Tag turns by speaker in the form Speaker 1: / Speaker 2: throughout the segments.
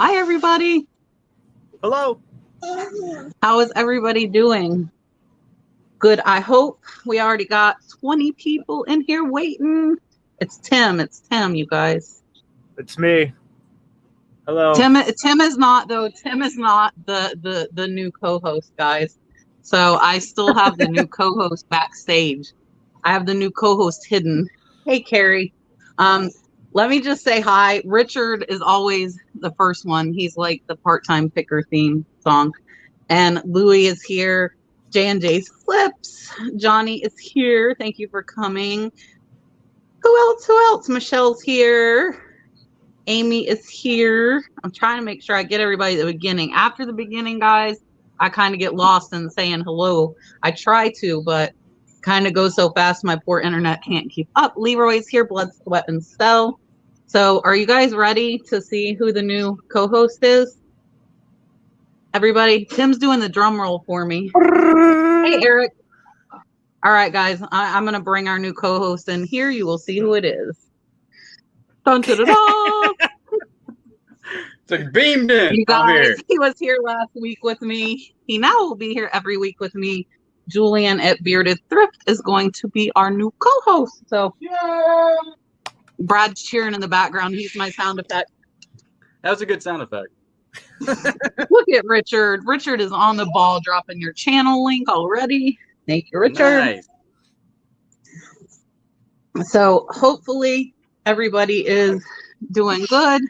Speaker 1: Hi, everybody.
Speaker 2: Hello.
Speaker 1: How is everybody doing? Good. I hope we already got 20 people in here waiting. It's Tim. It's Tim, you guys.
Speaker 2: It's me. Hello.
Speaker 1: Tim is not, though. Tim is not the new co-host, guys. So I still have the new co-host backstage. I have the new co-host hidden. Hey, Carrie. Let me just say hi. Richard is always the first one. He's like the part-time picker theme song. And Louie is here. J&J's Flips. Johnny is here. Thank you for coming. Who else? Who else? Michelle's here. Amy is here. I'm trying to make sure I get everybody at the beginning. After the beginning, guys, I kind of get lost in saying hello. I try to, but kind of goes so fast my poor internet can't keep up. Leroy's here. Blood, Sweat, and Spell. So are you guys ready to see who the new co-host is? Everybody, Tim's doing the drum roll for me. Hey, Eric. All right, guys, I'm going to bring our new co-host in here. You will see who it is. Dun, dun, dun, dun.
Speaker 3: It's like beamed in.
Speaker 1: You guys, he was here last week with me. He now will be here every week with me. Julian at Bearded Thrift is going to be our new co-host. So, yeah. Brad's cheering in the background. He's my sound effect.
Speaker 3: That was a good sound effect.
Speaker 1: Look at Richard. Richard is on the ball, dropping your channel link already. Thank you, Richard.
Speaker 3: Nice.
Speaker 1: So hopefully everybody is doing good.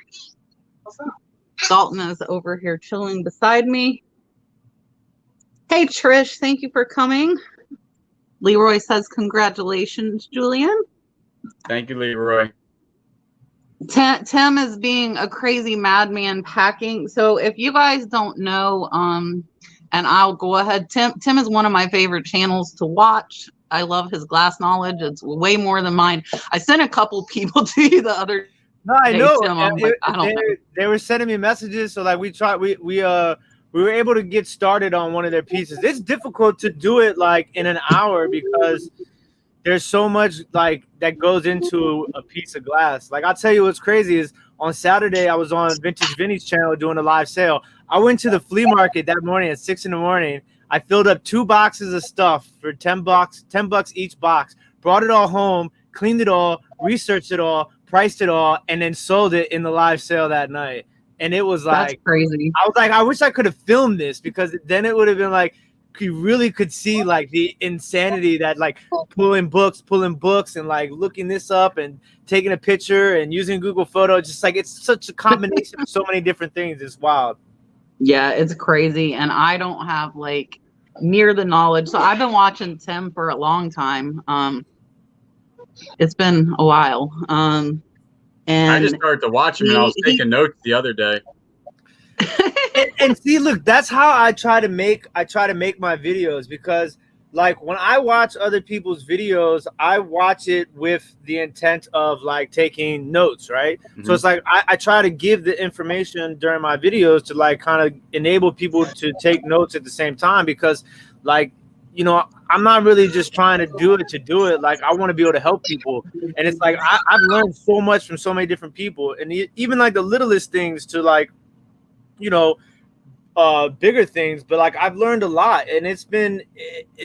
Speaker 1: Dalton is over here chilling beside me. Hey, Trish, thank you for coming. Leroy says congratulations, Julian.
Speaker 3: Thank you, Leroy.
Speaker 1: Tim is being a crazy madman packing. So if you guys don't know, and I'll go ahead. Tim is one of my favorite channels to watch. I love his glass knowledge. It's way more than mine. I sent a couple people to you the other day.
Speaker 2: No, I know.
Speaker 1: Tim, I'm like, I don't know.
Speaker 2: They were sending me messages. So like we were able to get started on one of their pieces. It's difficult to do it like in an hour because there's so much like that goes into a piece of glass. Like I'll tell you what's crazy is on Saturday I was on Vintage Vinny's channel doing a live sale. I went to the flea market that morning at 6 a.m. I filled up 2 boxes of stuff for $10 each box, brought it all home, cleaned it all, researched it all, priced it all, and then sold it in the live sale that night. And it was like,
Speaker 1: that's crazy.
Speaker 2: I was like, I wish I could have filmed this because then it would have been like, you really could see like the insanity that like pulling books and like looking this up and taking a picture and using Google Photos. Just like it's such a combination of so many different things. It's wild.
Speaker 1: Yeah, it's crazy. And I don't have like near the knowledge. So I've been watching Tim for a long time. It's been a while. And
Speaker 3: I just started to watch him and I was taking notes the other day.
Speaker 2: and see, look, that's how I try to make my videos, because like when I watch other people's videos, I watch it with the intent of like taking notes, right? Mm-hmm. So it's like I try to give the information during my videos to like kind of enable people to take notes at the same time, because like, you know, I'm not really just trying to do it. Like I want to be able to help people. And it's like I've learned so much from so many different people, and even like the littlest things to like, you know, bigger things, but like I've learned a lot, and it's been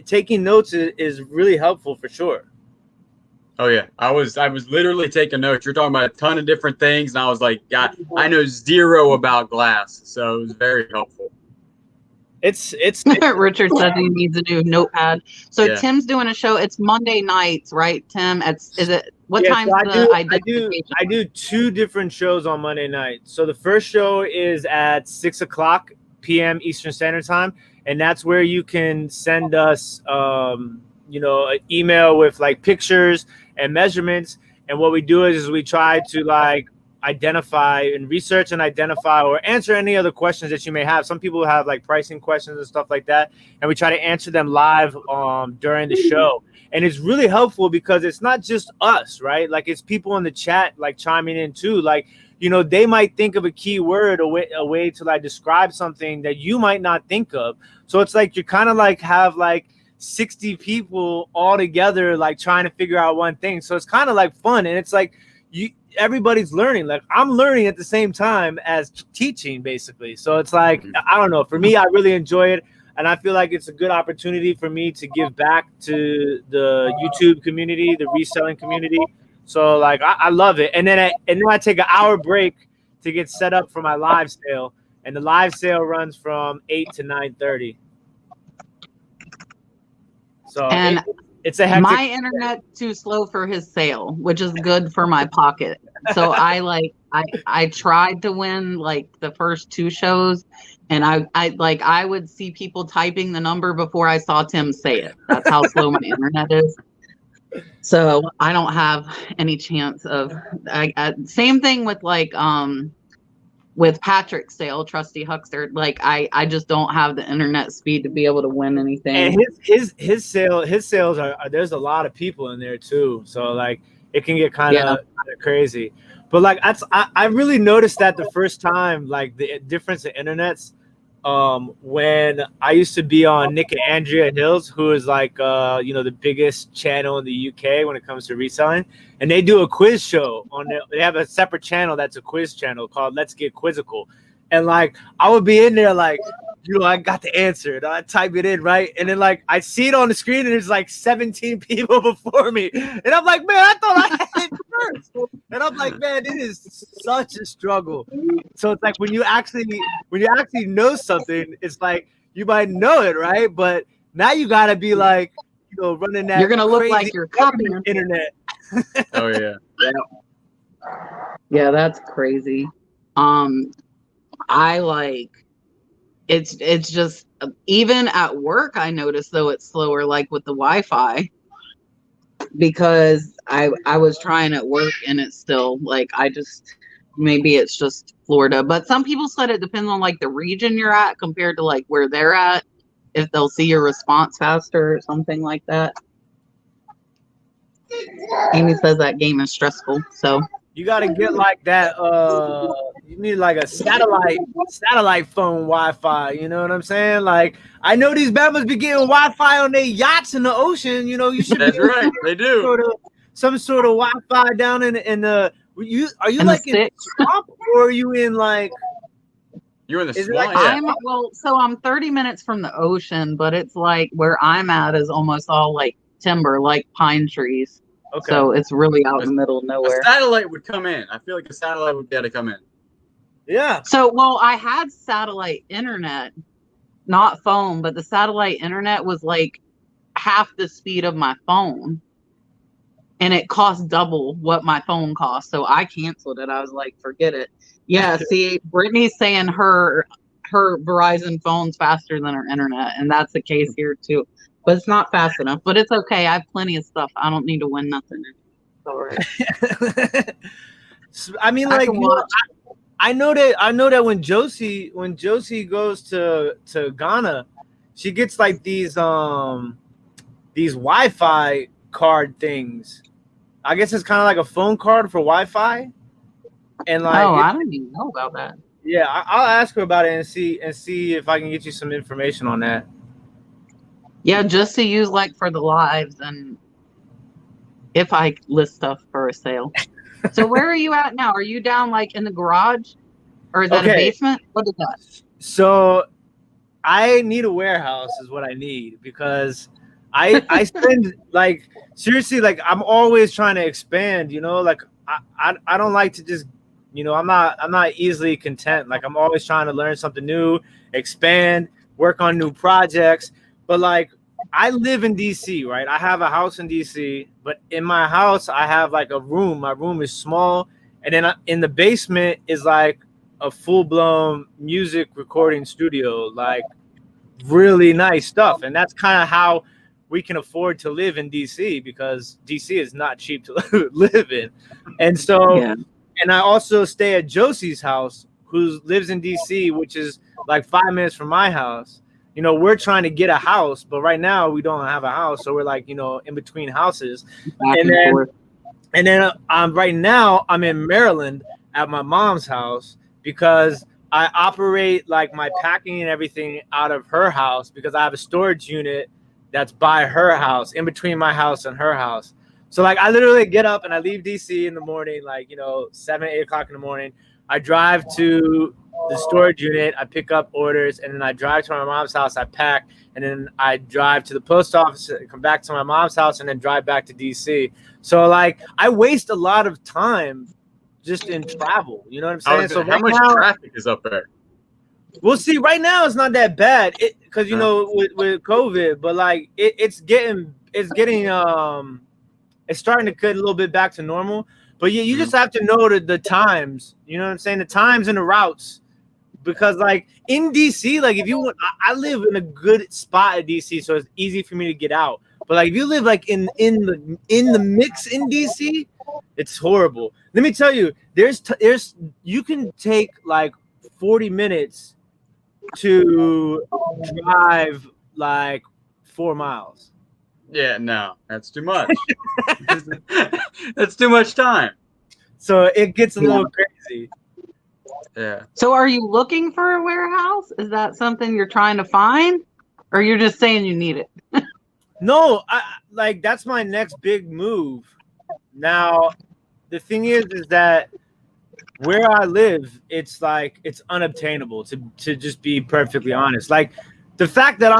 Speaker 2: taking notes is really helpful for sure.
Speaker 3: Oh yeah, I was literally taking notes. You're talking about a ton of different things, and I was like, God, I know zero about glass, so it was very helpful.
Speaker 2: It's
Speaker 1: Richard says he needs a new notepad. So yeah. Tim's doing a show. It's Monday nights, right, Tim? What time?
Speaker 2: So I do 2 different shows on Monday night. So the first show is at 6 o'clock p.m. Eastern Standard Time, and that's where you can send us, you know, an email with like pictures and measurements. And what we do is we try to like identify and research and identify or answer any other questions that you may have. Some people have like pricing questions and stuff like that, and we try to answer them live during the show. And it's really helpful because it's not just us, right? Like it's people in the chat like chiming in too. Like, you know, they might think of a keyword, a way to like describe something that you might not think of. So it's like you kind of like have like 60 people all together like trying to figure out one thing. So it's kind of like fun, and it's like everybody's learning. Like I'm learning at the same time as teaching, basically. So it's like, I don't know. For me, I really enjoy it, and I feel like it's a good opportunity for me to give back to the YouTube community, the reselling community. So like, I love it. And then I take an hour break to get set up for my live sale, and the live sale runs from 8 to 9:30. So
Speaker 1: And
Speaker 2: it's a hectic.
Speaker 1: My internet's too slow for his sale, which is good for my pocket. So I tried to win like the first 2 shows, and I would see people typing the number before I saw Tim say it. That's how slow my internet is. So I don't have any chance of. Same thing with with Patrick's sale, Trusty Huckster. Like I just don't have the internet speed to be able to win anything.
Speaker 2: And his sales are there's a lot of people in there too. So like it can get kind of crazy. But like I really noticed that the first time, like the difference in internets, when I used to be on Nick and Andrea Hills, who is like the biggest channel in the UK when it comes to reselling, and they do a quiz show on there. They have a separate channel that's a quiz channel called Let's Get Quizzical, and like I would be in there like, I got the answer, and I type it in, right? And then like I see it on the screen, and there's like 17 people before me, and I'm like, man, I thought I had it first. And I'm like, man, it is such a struggle. So it's like when you actually know something, it's like you might know it, right? But now you gotta be like, running that.
Speaker 1: You're gonna look like you're copying
Speaker 2: internet.
Speaker 3: Oh yeah.
Speaker 1: Yeah, that's crazy. I like it's just even at work I noticed though it's slower, like with the Wi-Fi, because I was trying at work and it's still like maybe it's just Florida, but some people said it depends on like the region you're at compared to like where they're at, if they'll see your response faster or something like that. Amy says that game is stressful, so
Speaker 2: you got to get like that. You need like a satellite phone Wi-Fi. You know what I'm saying? Like I know these Bama's be getting Wi-Fi on their yachts in the ocean. You should.
Speaker 3: That's right. They do.
Speaker 2: Some sort of Wi-Fi down in the. Are you in like in the swamp, or are you in like?
Speaker 3: You're in the
Speaker 2: swamp.
Speaker 3: Like,
Speaker 1: so I'm 30 minutes from the ocean, but it's like where I'm at is almost all like timber, like pine trees. Okay. So it's really out in the middle of nowhere.
Speaker 3: A satellite would come in. I feel like a satellite would be able to come in.
Speaker 2: Yeah.
Speaker 1: So, I had satellite internet, not phone, but the satellite internet was like half the speed of my phone. And it cost double what my phone cost. So I canceled it. I was like, forget it. Yeah, see, Brittany's saying her Verizon phone's faster than her internet. And that's the case here too. But it's not fast enough. But it's okay. I have plenty of stuff. I don't need to win nothing. It's all right.
Speaker 2: I mean, like, I know that when Josie goes to Ghana, she gets like these Wi-Fi card things. I guess it's kind of like a phone card for Wi-Fi. And like,
Speaker 1: I don't even know about that.
Speaker 2: Yeah, I'll ask her about it and see if I can get you some information on that.
Speaker 1: Yeah, just to use like for the lives and if I list stuff for a sale. So where are you at now? Are you down like in the garage, or is that a basement? What is that?
Speaker 2: So I need a warehouse is what I need, because I spend like seriously, like I'm always trying to expand, like I don't like to just, I'm not easily content. Like I'm always trying to learn something new, expand, work on new projects. But like I live in DC, right? I have a house in DC, but in my house I have like a room. My room is small, and then in the basement is like a full-blown music recording studio, like really nice stuff. And that's kind of how we can afford to live in DC, because DC is not cheap to live in. And so, and I also stay at Josie's house, who lives in DC, which is like 5 minutes from my house. We're trying to get a house, but right now we don't have a house. So we're like, in between houses. And then right now I'm in Maryland at my mom's house, because I operate like my packing and everything out of her house, because I have a storage unit that's by her house, in between my house and her house. So like I literally get up and I leave DC in the morning, like, 7, 8 o'clock in the morning. I drive to the storage unit, I pick up orders, and then I drive to my mom's house, I pack, and then I drive to the post office, come back to my mom's house, and then drive back to DC. So like I waste a lot of time just in travel. You know what I'm saying? So
Speaker 3: how much traffic is up there?
Speaker 2: We'll see. Right now it's not that bad because with COVID, but like it's starting to get a little bit back to normal. But yeah, you just have to know the times. You know what I'm saying? The times and the routes. Because like in DC, like if you want, I live in a good spot at DC, so it's easy for me to get out. But like if you live like in the mix in DC, it's horrible. Let me tell you, there's you can take like 40 minutes to drive like 4 miles.
Speaker 3: Yeah, no, that's too much. That's too much time.
Speaker 2: So it gets a little crazy.
Speaker 3: Yeah.
Speaker 1: So are you looking for a warehouse? Is that something you're trying to find? Or you're just saying you need it?
Speaker 2: No, like that's my next big move. Now, the thing is that where I live, it's like it's unobtainable to just be perfectly honest. Like the fact that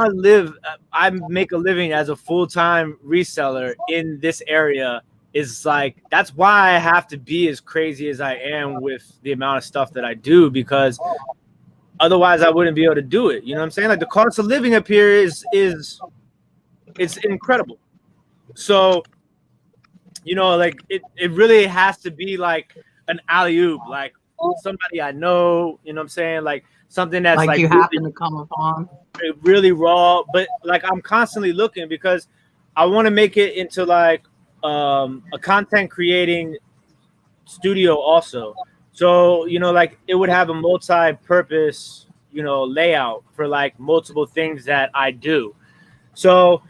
Speaker 2: I make a living as a full-time reseller in this area is like, that's why I have to be as crazy as I am with the amount of stuff that I do, because otherwise I wouldn't be able to do it. You know what I'm saying? Like the cost of living up here is it's incredible. So, like it really has to be like an alley-oop, like somebody I know, you know what I'm saying? Like something that's like
Speaker 1: you happen to come upon.
Speaker 2: Really raw, but like I'm constantly looking because I want to make it into like a content creating studio also. So, like it would have a multi-purpose, layout for like multiple things that I do. So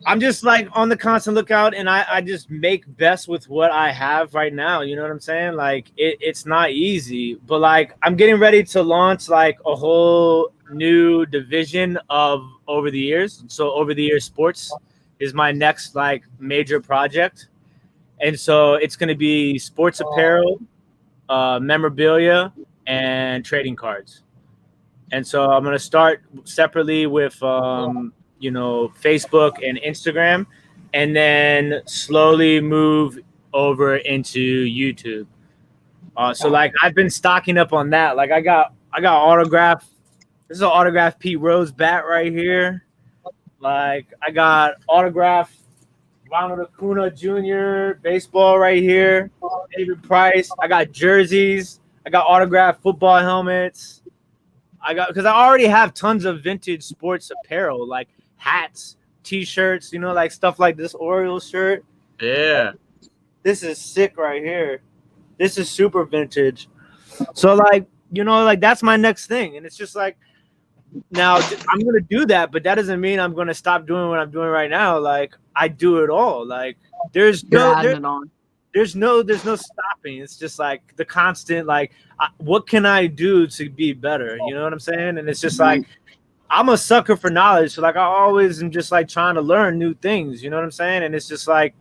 Speaker 2: I'm just like on the constant lookout, and I just make best with what I have right now. You know what I'm saying? Like it's not easy, but like I'm getting ready to launch like a whole new division of over the years. So over the years sports is my next like major project. And so it's going to be sports apparel, memorabilia, and trading cards. And so I'm going to start separately with Facebook and Instagram, and then slowly move over into YouTube. So like I've been stocking up on that. Like I got autograph. This is an autograph Pete Rose bat right here. Like I got autograph Ronald Acuna Jr. baseball right here. David Price. I got jerseys. I got autographed football helmets. Because I already have tons of vintage sports apparel, like hats, t-shirts, like stuff like this Orioles shirt.
Speaker 3: Yeah.
Speaker 2: This is sick right here. This is super vintage. So like, like that's my next thing. And it's just like, now I'm going to do that, but that doesn't mean I'm going to stop doing what I'm doing right now. Like I do it all. Like there's no stopping. It's just like the constant, like, what can I do to be better? You know what I'm saying? And it's just like, I'm a sucker for knowledge. So like, I always am just like trying to learn new things. You know what I'm saying? And it's just like,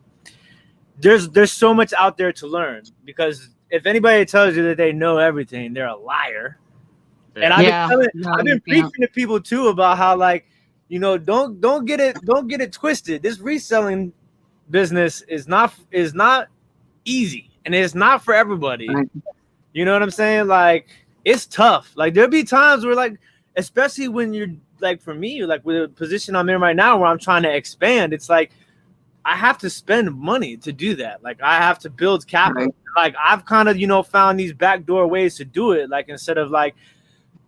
Speaker 2: there's so much out there to learn, because if anybody tells you that they know everything, they're a liar. And I've been preaching to people too about how like, don't get it twisted. This reselling business is not easy, and it's not for everybody. You know what I'm saying? Like it's tough. Like there'll be times where like, especially when you're like, for me, like with the position I'm in right now where I'm trying to expand, it's like I have to spend money to do that. Like I have to build capital. Right. Like I've kind of, found these backdoor ways to do it. Like instead of like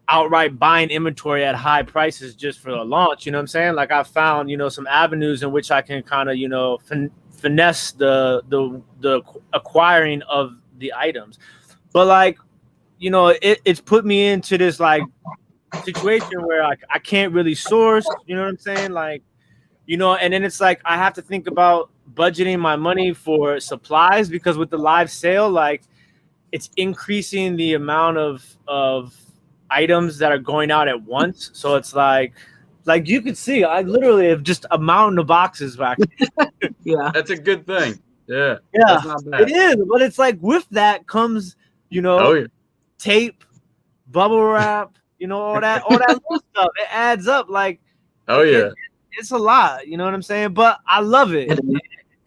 Speaker 2: outright buying inventory at high prices just for the launch, you know what I'm saying? Like I found, some avenues in which I can kind of, finesse the acquiring of the items. But like, it's put me into this like situation where like I can't really source, you know what I'm saying? Like, and then it's like I have to think about budgeting my money for supplies, because with the live sale, like it's increasing the amount of items that are going out at once. So it's like you can see, I literally have just a mountain of boxes back.
Speaker 1: Yeah.
Speaker 3: That's a good thing. Yeah.
Speaker 2: Yeah,
Speaker 3: That's not bad.
Speaker 2: it is. But it's like with that comes,
Speaker 3: Oh yeah.
Speaker 2: tape, bubble wrap, all that little stuff. It adds up. Like,
Speaker 3: Oh yeah.
Speaker 2: it's a lot. You know what I'm saying? But I love it.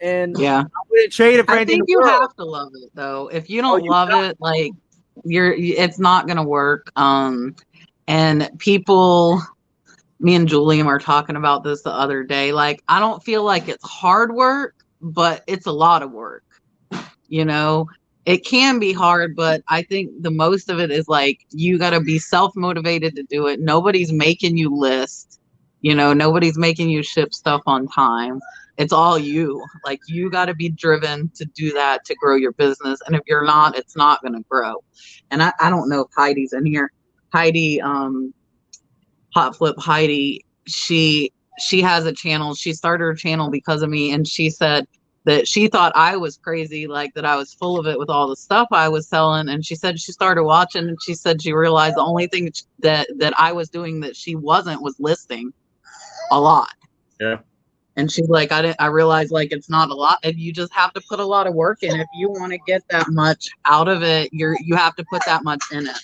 Speaker 2: And
Speaker 1: yeah,
Speaker 2: I wouldn't trade it for
Speaker 1: I
Speaker 2: anything.
Speaker 1: think you have to love it though. If you don't love it, like it's not gonna work. And people, me and Julian were talking about this the other day. Like, I don't feel like it's hard work, but it's a lot of work. It can be hard, but I think the most of it is like you got to be self-motivated to do it. Nobody's making you list, nobody's making you ship stuff on time. It's all you. Like, you got to be driven to do that to grow your business. And if you're not, it's not going to grow. And I don't know if Heidi's in here. Heidi, Hot Flip Heidi, she has a channel. She started her channel because of me, and she said that she thought I was crazy, like that I was full of it with all the stuff I was selling. And she said she started watching, and she said she realized the only thing that I was doing that she wasn't was listing a lot.
Speaker 3: Yeah.
Speaker 1: And she's like, I realized like it's not a lot, and you just have to put a lot of work in. If you want to get that much out of it, you have to put that much in it.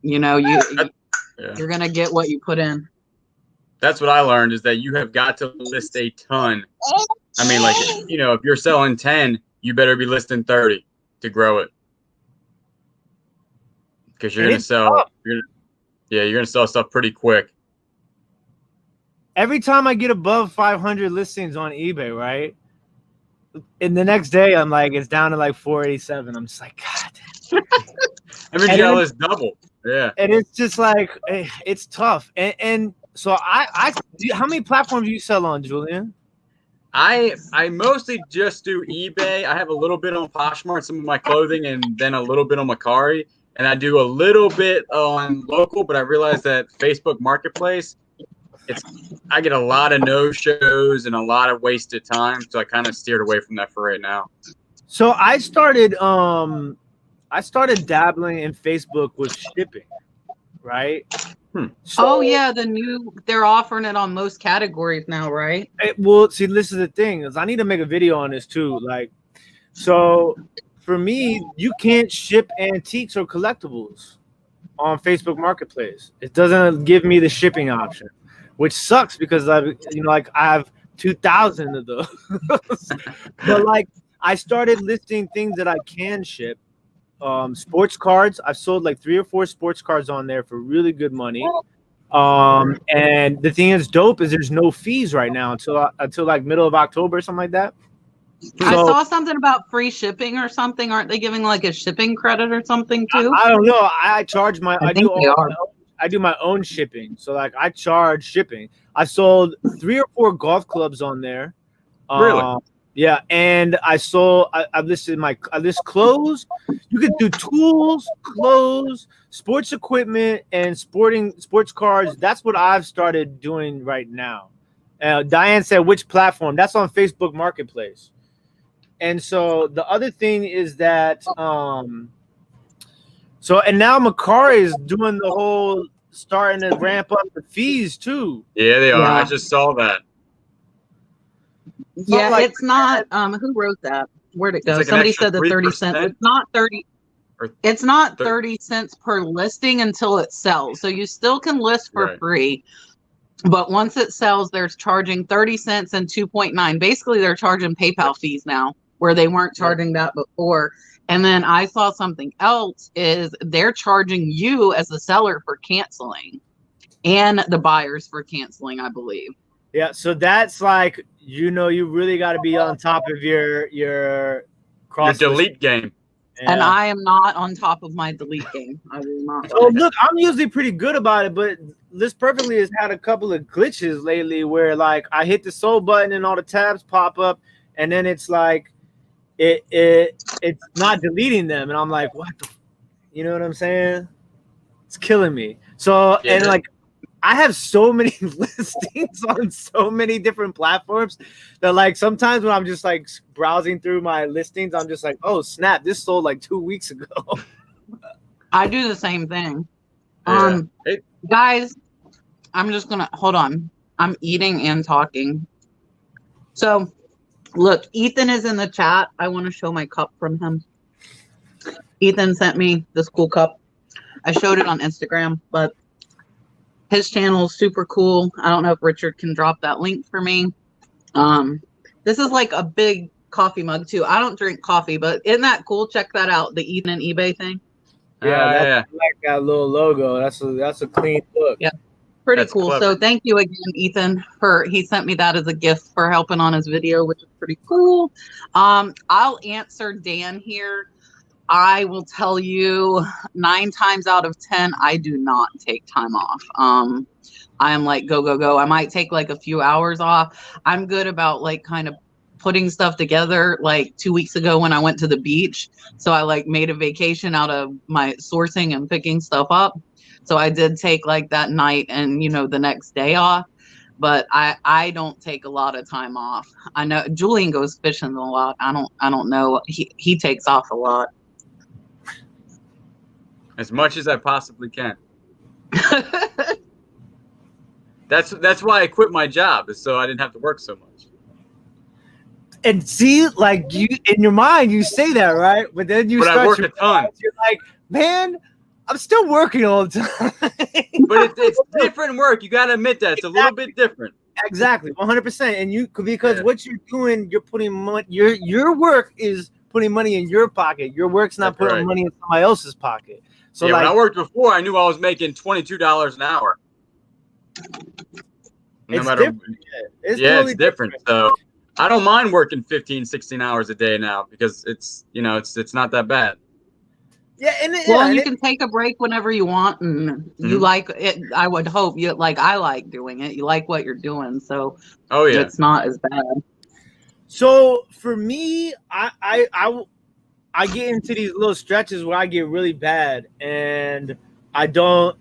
Speaker 1: You're gonna get what you put in.
Speaker 3: That's what I learned, is that you have got to list a ton. I mean, like, if you're selling 10, you better be listing 30 to grow it. Because you're gonna sell. You're gonna sell stuff pretty quick.
Speaker 2: Every time I get above 500 listings on eBay, right? And the next day, I'm like, it's down to like 487. I'm just like, God.
Speaker 3: Every you list double. Yeah.
Speaker 2: And it's just like, it's tough. And so how many platforms do you sell on, Julian?
Speaker 3: I mostly just do eBay. I have a little bit on Poshmark, some of my clothing, and then a little bit on Mercari. And I do a little bit on local, but I realized that Facebook Marketplace, I get a lot of no-shows and a lot of wasted time. So I kind of steered away from that for right now.
Speaker 2: So I started dabbling in Facebook with shipping, right?
Speaker 1: So, yeah, they're offering it on most categories now, right?
Speaker 2: Well, see, this is the thing, is I need to make a video on this too. Like, so for me, you can't ship antiques or collectibles on Facebook Marketplace. It doesn't give me the shipping option, which sucks because I have 2,000 of those. But like, I started listing things that I can ship. Sports cards. I've sold like 3 or 4 sports cards on there for really good money. And the thing that's dope is there's no fees right now until like middle of October or something like that.
Speaker 1: I saw something about free shipping or something. Aren't they giving like a shipping credit or something too?
Speaker 2: I don't know. I charge I do my own shipping. So like I charge shipping. I sold 3 or 4 golf clubs on there.
Speaker 3: Really?
Speaker 2: Yeah, and I list clothes. You could do tools, clothes, sports equipment, and sports cars. That's what I've started doing right now. Diane said, which platform? That's on Facebook Marketplace. And so the other thing is that and now Mercari is doing the whole starting to ramp up the fees too.
Speaker 3: Yeah, they are. Yeah. I just saw that.
Speaker 1: Yeah, like, it's not. Who wrote that? Where'd it go?
Speaker 3: Like
Speaker 1: somebody said the 30 cents. It's not 30. It's not 30 cents per listing until it sells. So you still can list for free, but once it sells, they're charging 30 cents and 2.9. Basically, they're charging PayPal fees now, where they weren't charging that before. And then I saw something else is they're charging you as the seller for canceling, and the buyers for canceling, I believe.
Speaker 2: Yeah, so that's like, you really got to be on top of your cross
Speaker 3: delete game.
Speaker 2: Yeah.
Speaker 1: And I am not on top of my delete game. I will not.
Speaker 2: So look, I'm usually pretty good about it, but List Perfectly has had a couple of glitches lately where like I hit the sold button and all the tabs pop up, and then it's like it's not deleting them, and I'm like, what the, you know what I'm saying? It's killing me. So and like, I have so many listings on so many different platforms that like sometimes when I'm just like browsing through my listings, I'm just like, oh snap, this sold like 2 weeks ago.
Speaker 1: I do the same thing. Guys, I'm just gonna hold on. I'm eating and talking. So Look, Ethan is in the chat. I want to show my cup from him. Ethan sent me this cool cup. I showed it on Instagram, but his channel is super cool. I don't know if Richard can drop that link for me. This is like a big coffee mug too. I don't drink coffee, but isn't that cool? Check that out. The Ethan and eBay thing.
Speaker 2: Yeah, that's like that little logo. That's a clean look.
Speaker 1: Yeah. Pretty
Speaker 3: That's
Speaker 1: cool.
Speaker 3: clever.
Speaker 1: So thank you again, Ethan, he sent me that as a gift for helping on his video, which is pretty cool. I'll answer Dan here. I will tell you 9 times out of 10, I do not take time off. I am like, go, go, go. I might take like a few hours off. I'm good about like kind of putting stuff together. Like 2 weeks ago when I went to the beach. So I like made a vacation out of my sourcing and picking stuff up. So I did take like that night and, you know, the next day off, but I don't take a lot of time off. I know Julian goes fishing a lot. I don't know. He takes off a lot.
Speaker 3: As much as I possibly can. That's why I quit my job, is so I didn't have to work so much.
Speaker 2: And see, like you in your mind, you say that, right? But then
Speaker 3: I work a ton.
Speaker 2: You're like, man, I'm still working all the time.
Speaker 3: But it's different work. You got to admit that. It's a little bit different.
Speaker 2: Exactly, 100%. And because what you're doing, you're putting money. Your work is putting money in your pocket. Your work's not putting money in somebody else's pocket. So
Speaker 3: when I worked before, I knew I was making $22 an hour.
Speaker 2: No matter, different.
Speaker 3: It's different. So I don't mind working 15, 16 hours a day now because it's not that bad.
Speaker 2: Yeah,
Speaker 1: and you can take a break whenever you want, and you like it. I would hope you like. I like doing it. You like what you're doing, so it's not as bad.
Speaker 2: So for me, I get into these little stretches where I get really bad, and I don't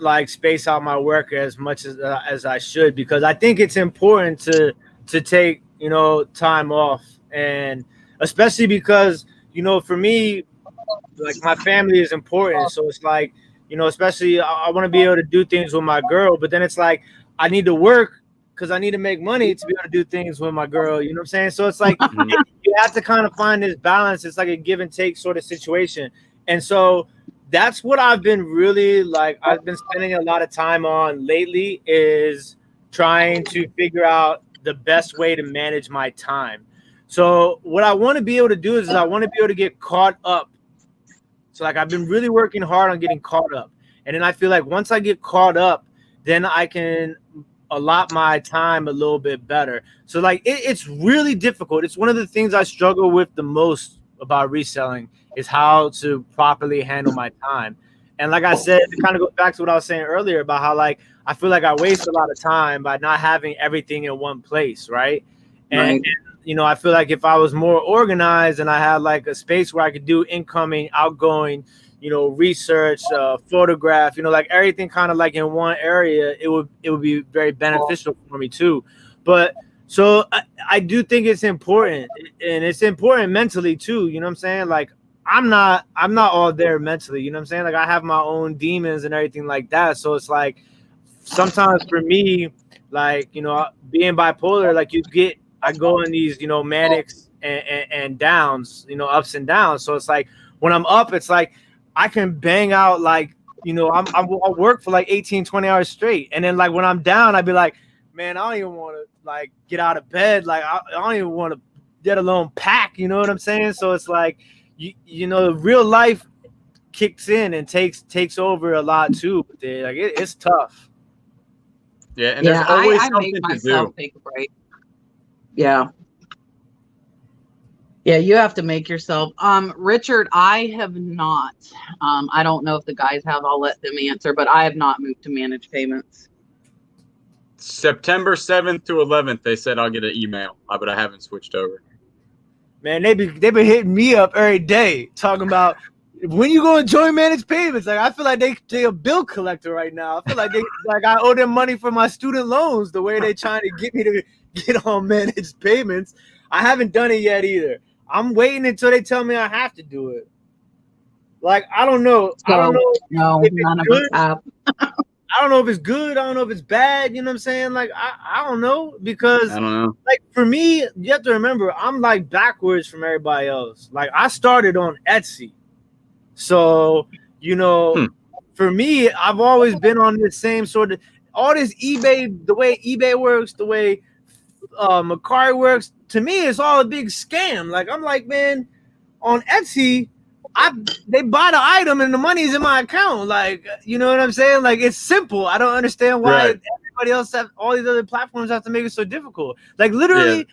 Speaker 2: like space out my work as much as I should, because I think it's important to take time off, and especially because for me, like my family is important. So it's like, especially I want to be able to do things with my girl, but then it's like I need to work because I need to make money to be able to do things with my girl. You know what I'm saying? So it's like you have to kind of find this balance. It's like a give and take sort of situation. And so that's what I've been really I've been spending a lot of time on lately, is trying to figure out the best way to manage my time. So what I want to be able to do is I want to be able to get caught up. So like I've been really working hard on getting caught up. And then I feel like once I get caught up, then I can allot my time a little bit better. So like it's really difficult. It's one of the things I struggle with the most about reselling, is how to properly handle my time. And like I said, it kind of goes back to what I was saying earlier about how like I feel like I waste a lot of time by not having everything in one place, right? And I feel like if I was more organized and I had like a space where I could do incoming, outgoing, research, photograph, like everything kind of like in one area, it would be very beneficial for me too. But so I do think it's important, and it's important mentally too. You know what I'm saying? Like I'm not all there mentally. You know what I'm saying? Like I have my own demons and everything like that. So it's like sometimes for me, like, being bipolar, like I go in these, manics and downs, ups and downs. So it's like when I'm up, it's like I can bang out like, I'll work for like 18, 20 hours straight. And then like when I'm down, I'd be like, man, I don't even want to like get out of bed. Like I don't even want to, let alone pack. You know what I'm saying? So it's like, real life kicks in and takes over a lot too. Like it's tough.
Speaker 3: Yeah, and there's always
Speaker 1: I
Speaker 3: something
Speaker 1: make
Speaker 3: to
Speaker 1: myself
Speaker 3: do.
Speaker 1: take a break. Yeah, you have to make yourself. Richard, I have not. I don't know if the guys have. I'll let them answer, but I have not moved to manage payments.
Speaker 3: September 7th to 11th, they said I'll get an email, but I haven't switched over.
Speaker 2: Man, they've been hitting me up every day talking about when you going to join managed payments. Like I feel like they a bill collector right now. I feel like I owe them money for my student loans. The way they trying to get me to get on managed payments, I haven't done it yet either. I'm waiting until they tell me I have to do it. Like I don't know.
Speaker 1: No, none of us have.
Speaker 2: I I don't know if it's good. I don't know if it's bad. You know what I'm saying? Like, I don't know, because
Speaker 3: I don't know.
Speaker 2: like for me, you have to remember, I'm like backwards from everybody else. Like, I started on Etsy. So, you know, for me, I've always been on this same sort of, all this eBay, the way eBay works, the way Mercari works, to me, it's all a big scam. Like, I'm like, man, on Etsy, they buy the item and the money's in my account. Like, you know what I'm saying? Like, it's simple. I don't understand why everybody else all these other platforms have to make it so difficult. Like, literally,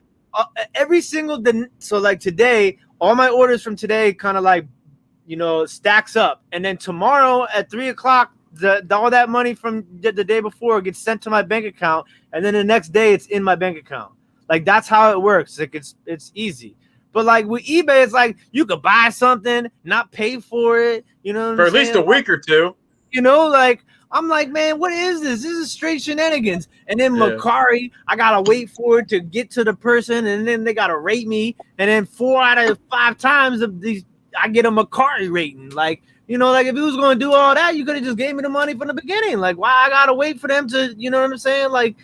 Speaker 2: every single so like today, all my orders from today kind of like, you know, stacks up, and then tomorrow at 3:00, all that money from the day before gets sent to my bank account, and then the next day it's in my bank account. Like, that's how it works. Like, it's easy. But like with eBay, it's like you could buy something, not pay for it, you know,
Speaker 3: for at least a week or two.
Speaker 2: You know, like, I'm like, man, what is this? This is straight shenanigans. And then Mercari, I gotta wait for it to get to the person, and then they gotta rate me, and then 4 out of 5 times of these, I get a Mercari rating. Like, you know, like if it was gonna do all that, you could have just gave me the money from the beginning. Like, why I gotta wait for them to, you know what I'm saying? Like,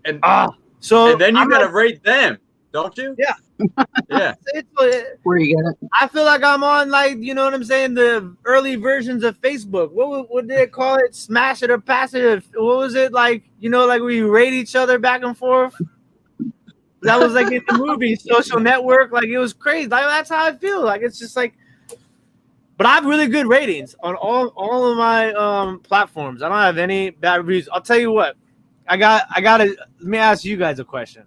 Speaker 3: and then you gotta rate them, don't you?
Speaker 2: Yeah.
Speaker 3: Yeah.
Speaker 1: Where you get it?
Speaker 2: I feel like I'm on, like, you know what I'm saying, the early versions of Facebook. What did they call it? Smash it or pass it? What was it, like, you know, like we rate each other back and forth? That was like in the movie Social Network. Like, it was crazy. Like, that's how I feel. Like, it's just like, but I have really good ratings on all of my platforms. I don't have any bad reviews. I'll tell you what. Let me ask you guys a question.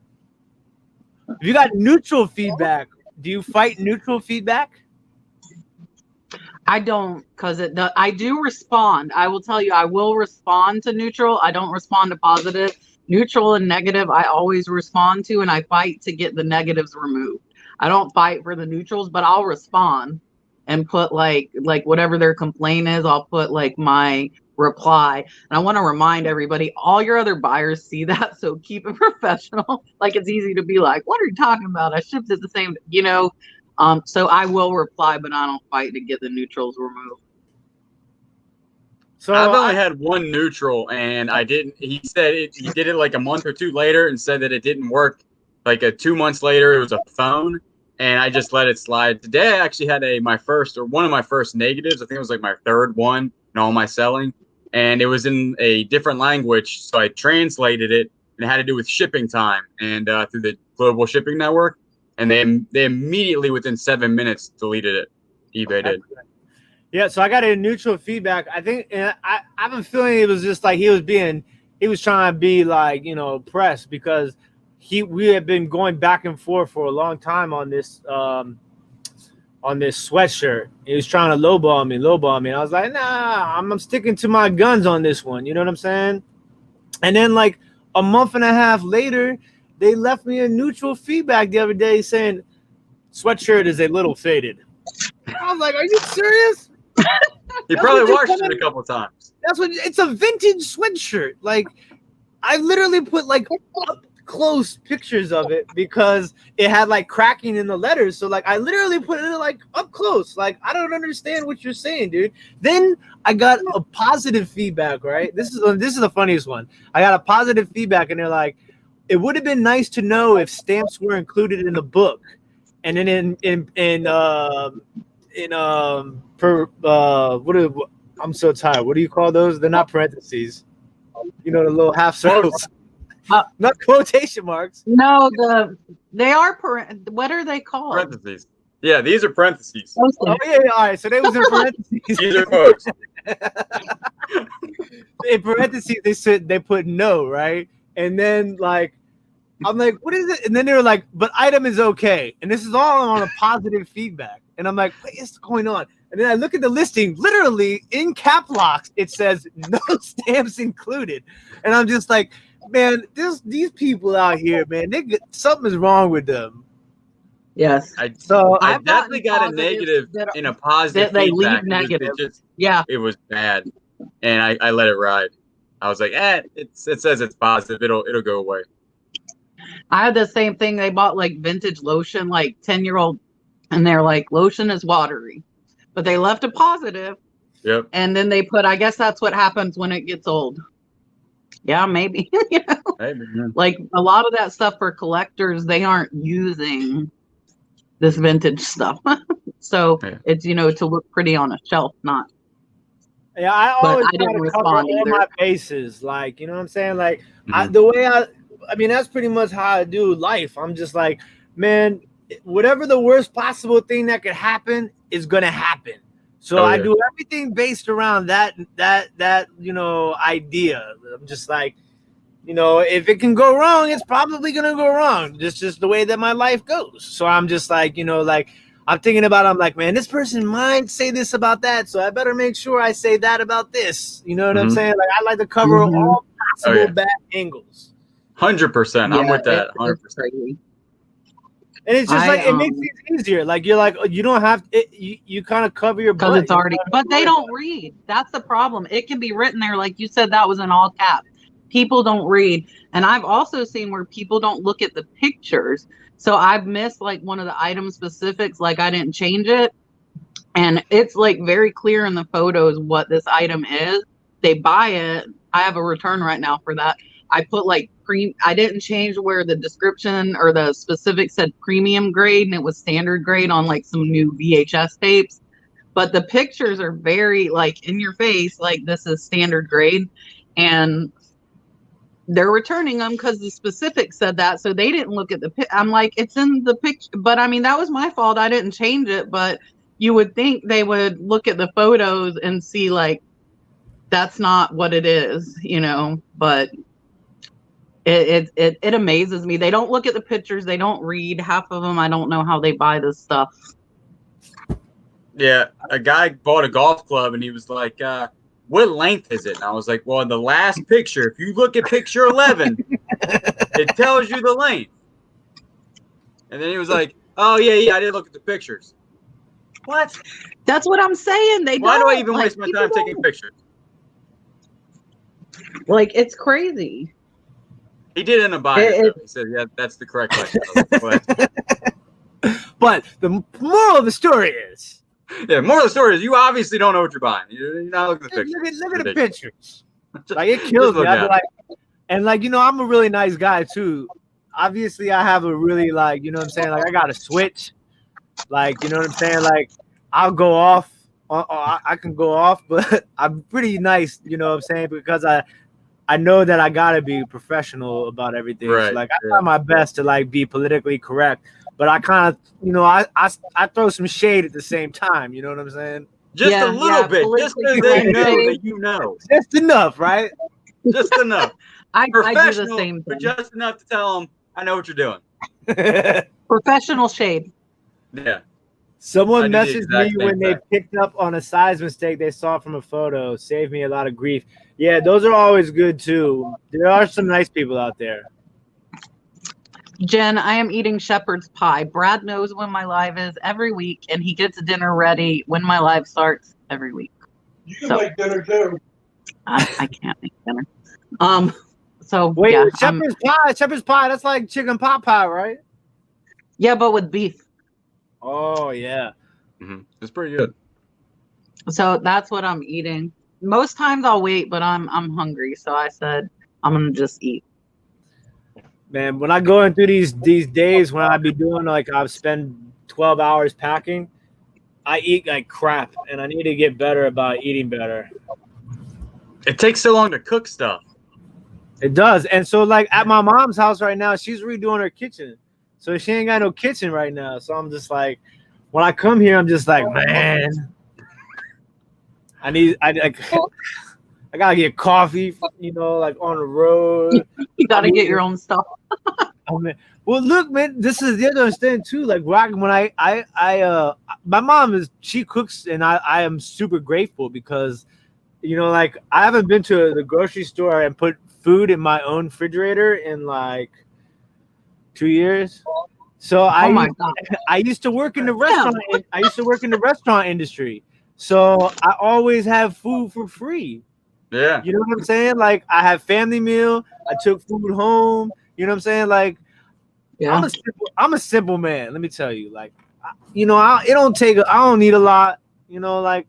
Speaker 2: If you got neutral feedback, do you fight neutral feedback?
Speaker 1: I don't, because I do respond. I will tell you, I will respond to neutral. I don't respond to positive. Neutral and negative, I always respond to, and I fight to get the negatives removed. I don't fight for the neutrals, but I'll respond and put like whatever their complaint is, I'll put like my reply. And I want to remind everybody, all your other buyers see that, so keep it professional. Like, it's easy to be like, what are you talking about? I shipped it the same, you know. So I will reply, but I don't fight to get the neutrals removed.
Speaker 3: So I've only had one neutral, and I didn't. He said he did it like a month or two later, and said that it didn't work. Like 2 months later, it was a phone, and I just let it slide. Today, I actually had one of my first negatives. I think it was like my third one in all my selling, and it was in a different language. So I translated it, and it had to do with shipping time and through the global shipping network. And they immediately, within 7 minutes, deleted it. eBay did.
Speaker 2: Yeah, so I got a neutral feedback. I think, and I have a feeling it was just like he was trying to be like, you know, pressed, because we had been going back and forth for a long time on this sweatshirt. He was trying to lowball me. I was like, nah, I'm sticking to my guns on this one. You know what I'm saying? And then like a month and a half later, they left me a neutral feedback the other day saying, sweatshirt is a little faded. I was like, are you serious?
Speaker 3: He probably washed it a couple times.
Speaker 2: It's a vintage sweatshirt. Like, I literally put like up close pictures of it because it had like cracking in the letters. So like I literally put it like up close. Like, I don't understand what you're saying, dude. Then I got a positive feedback, right? This is the funniest one. I got a positive feedback, and they're like, it would have been nice to know if stamps were included in the book. And then I'm so tired. What do you call those? They're not parentheses. You know, the little half circles. Not quotation marks.
Speaker 1: No, they are what are they called?
Speaker 3: Parentheses. Yeah, these are parentheses.
Speaker 2: Oh yeah, all right. So they was in parentheses.
Speaker 3: These are quotes.
Speaker 2: In parentheses, they put no, right? And then like, I'm like, what is it? And then they were like, but item is okay. And this is all on a positive feedback. And I'm like, what is going on? And then I look at the listing, literally in cap locks, it says no stamps included. And I'm just like, man, these people out here, man, something is wrong with them.
Speaker 1: Yes.
Speaker 3: I definitely got a negative and a positive.
Speaker 1: They leave negative.
Speaker 3: It was bad, and I let it ride. I was like, it says it's positive. It'll go away.
Speaker 1: I had the same thing. They bought like vintage lotion, like 10-year-old, and they're like, lotion is watery, but they left a positive.
Speaker 3: Yep.
Speaker 1: And then they put, I guess that's what happens when it gets old. Yeah, maybe. You know?
Speaker 3: Maybe, yeah.
Speaker 1: Like a lot of that stuff for collectors, they aren't using this vintage stuff. So
Speaker 3: Yeah.
Speaker 1: it's, you know, to look pretty on a shelf, not.
Speaker 2: Yeah, I
Speaker 1: But
Speaker 2: always
Speaker 1: I
Speaker 2: try
Speaker 1: didn't
Speaker 2: to cover
Speaker 1: respond
Speaker 2: all
Speaker 1: either.
Speaker 2: my bases. Like, you know what I'm saying? Like,
Speaker 3: Mhm.
Speaker 2: the way I mean, that's pretty much how I do life. I'm just like, man, whatever the worst possible thing that could happen is gonna happen. So
Speaker 3: Oh,
Speaker 2: I
Speaker 3: yeah.
Speaker 2: do everything based around that you know, idea. I'm just like, you know, if it can go wrong, it's probably gonna go wrong. Just the way that my life goes. So I'm just like, you know, like I'm thinking about it, I'm like, man, this person might say this about that, so I better make sure I say that about this. You know what I'm
Speaker 3: Mhm.
Speaker 2: saying? Like I like to cover
Speaker 1: Mhm.
Speaker 2: all possible
Speaker 3: Oh, yeah.
Speaker 2: bad angles.
Speaker 3: 100%. I'm with that.
Speaker 1: It's
Speaker 3: 100%.
Speaker 1: crazy.
Speaker 2: And it's just like it makes
Speaker 1: I
Speaker 2: things easier. Like you're like, you don't have it, you kind of cover your
Speaker 1: because
Speaker 2: butt.
Speaker 1: it's already, but they don't read. That's the problem. It can be written there, like you said, that was in all caps. People don't read. And I've also seen where people don't look at the pictures. So I've missed like one of the item specifics, like I didn't change it. And it's like very clear in the photos what this item is. They buy it. I have a return right now for that. I put like I didn't change where the description or the specific said premium grade and it was standard grade on like some new VHS tapes. But the pictures are very like in your face, like this is standard grade. And they're returning them because the specific said that. So they didn't look at the I'm like, it's in the picture. But I mean, that was my fault. I didn't change it. But you would think they would look at the photos and see like that's not what it is, you know. But it amazes me. They don't look at the pictures. They don't read. Half of them, I don't know how they buy this stuff.
Speaker 3: Yeah, a guy bought a golf club and he was like, what length is it? And I was like, well, in the last picture, if you look at picture 11, it tells you the length. And then he was like, oh, yeah, I didn't look at the pictures. What?
Speaker 1: That's what I'm saying.
Speaker 3: Why do I even
Speaker 1: like,
Speaker 3: waste my time taking pictures?
Speaker 1: Like, it's crazy.
Speaker 3: He did end up buying it, though. He said, yeah, that's the correct length.
Speaker 2: But the moral of the story is,
Speaker 3: yeah, moral of the story is you obviously don't know what you're buying. You're not looking at the pictures.
Speaker 2: look at the pictures. Like it kills me. I'd be like, and like, you know, I'm a really nice guy too. Obviously, I have a really like, you know what I'm saying? Like I got a switch. Like, you know what I'm saying? Like I'll go off. I can go off, but I'm pretty nice, you know what I'm saying? Because I know that I gotta be professional about everything.
Speaker 3: Right,
Speaker 2: So like I try my best to like be politically correct, but I kind of, you know, I throw some shade at the same time. You know what I'm saying?
Speaker 3: Just a little bit, just so they know that you know.
Speaker 2: Just enough, right?
Speaker 3: Just enough.
Speaker 1: I do the same thing.
Speaker 3: But just enough to tell them, I know what you're doing.
Speaker 1: Professional shade.
Speaker 3: Yeah.
Speaker 2: Someone messaged me when they picked up on a size mistake they saw from a photo. Saved me a lot of grief. Yeah, those are always good too. There are some nice people out there.
Speaker 1: Jen, I am eating shepherd's pie. Brad knows when my live is every week, and he gets dinner ready when my live starts every week.
Speaker 4: You can make dinner too.
Speaker 1: I can't make dinner. So
Speaker 2: wait,
Speaker 1: yeah,
Speaker 2: shepherd's pie. That's like chicken pot pie, right?
Speaker 1: Yeah, but with beef.
Speaker 2: Oh yeah,
Speaker 3: it's pretty good.
Speaker 1: So that's what I'm eating. Most times I'll wait, but I'm hungry, so I said I'm gonna just eat.
Speaker 2: Man, when I go in through these days when I be doing like I've spent 12 hours packing, I eat like crap, and I need to get better about eating better.
Speaker 3: It takes so long to cook stuff.
Speaker 2: It does, and so like at my mom's house right now, she's redoing her kitchen, so she ain't got no kitchen right now. So I'm just like, when I come here, I'm just like, man, I gotta get coffee, you know, like on the road.
Speaker 1: You gotta get your own stuff.
Speaker 2: Well, look, man, this is the other thing too. Like when my mom she cooks, and I am super grateful because, you know, like I haven't been to the grocery store and put food in my own refrigerator in like 2 years. So I used to work in the restaurant. I used to work in the restaurant industry, so I always have food for free.
Speaker 3: Yeah.
Speaker 2: You know what I'm saying? Like I have family meal. I took food home. You know what I'm saying? Like, yeah. I'm a simple man. Let me tell you. Like, you know, I don't need a lot. You know, like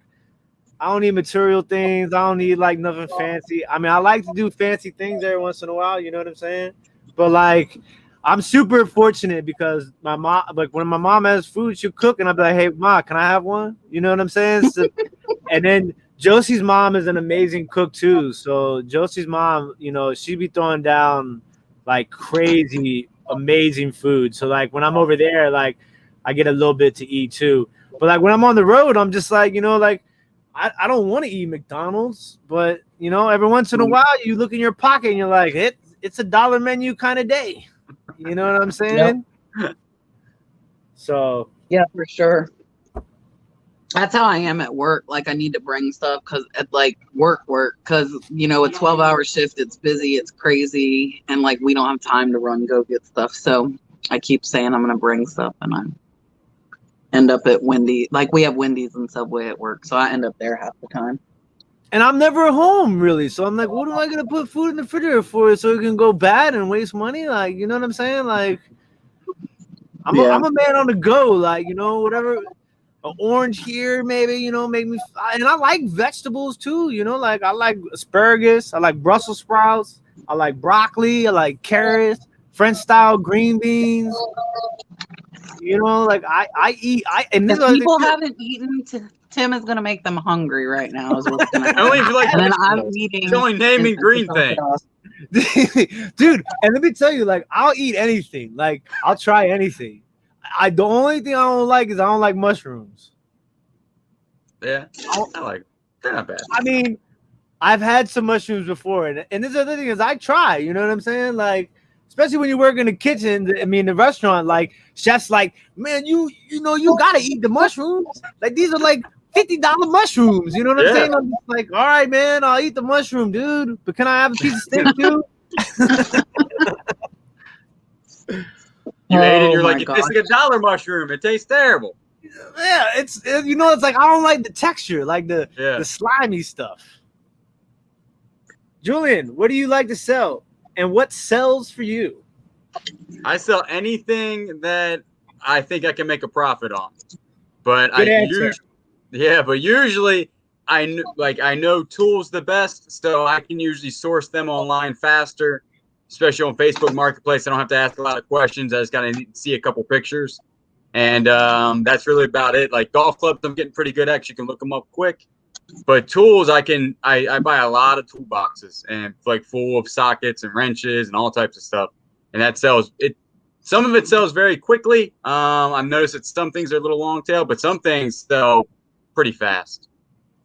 Speaker 2: I don't need material things. I don't need like nothing fancy. I mean, I like to do fancy things every once in a while. You know what I'm saying? But like, I'm super fortunate because my mom, like when my mom has food, she'll cook, and I'll be like, "Hey, Ma, can I have one?" You know what I'm saying? So, and then Josie's mom is an amazing cook too. So Josie's mom, you know, she be throwing down like crazy, amazing food. So like when I'm over there, like I get a little bit to eat too. But like when I'm on the road, I'm just like, you know, like I don't want to eat McDonald's, but you know, every once in a while you look in your pocket and you're like, it's a dollar menu kind of day. You know what I'm saying?
Speaker 1: Yep.
Speaker 2: So
Speaker 1: yeah, for sure. That's how I am at work. Like I need to bring stuff because at like work, because you know, a 12-hour shift, it's busy, it's crazy, and like we don't have time to run, go get stuff. So I keep saying I'm gonna bring stuff, and I end up at Wendy's. Like we have Wendy's and Subway at work, so I end up there half the time.
Speaker 2: and I'm never home really. So I'm like, what am I gonna put food in the refrigerator for so it can go bad and waste money? Like, you know what I'm saying? Like I'm a man on the go, like, you know, whatever. An orange here, maybe, you know, make me. And I like vegetables too, you know, like I like asparagus, I like Brussels sprouts, I like broccoli, I like carrots, French style green beans. You know, like I eat. And this
Speaker 1: If people haven't eaten, Tim is gonna make them hungry right now. Is what's gonna happen.
Speaker 3: Only if you like
Speaker 1: and then I'm
Speaker 3: vegetables.
Speaker 1: eating.
Speaker 3: It's only naming green things.
Speaker 2: Dude, and let me tell you, like I'll eat anything. Like I'll try anything. The only thing I don't like is I don't like mushrooms.
Speaker 3: Yeah, I like. They're not bad.
Speaker 2: I mean, I've had some mushrooms before, and this other thing is I try. You know what I'm saying? Like, especially when you work in the kitchen. I mean, the restaurant, like chefs, like, man, you know, you gotta eat the mushrooms. Like these are like $50 mushrooms. You know what I'm saying? I'm just like, all right, man, I'll eat the mushroom, dude. But can I have a piece of steak too?
Speaker 3: You ate it, you're like, it tastes like a dollar mushroom. It tastes terrible.
Speaker 2: Yeah, it's you know, it's like I don't like the texture, like the slimy stuff. Julian, what do you like to sell, and what sells for you?
Speaker 3: I sell anything that I think I can make a profit on, but usually I know tools the best, so I can usually source them online faster. Especially on Facebook Marketplace, I don't have to ask a lot of questions. I just got to see a couple pictures. And that's really about it. Like golf clubs, I'm getting pretty good at. You can look them up quick. But tools, I buy a lot of toolboxes and like full of sockets and wrenches and all types of stuff. And that sells it. Some of it sells very quickly. I've noticed that some things are a little long tail, but some things sell pretty fast.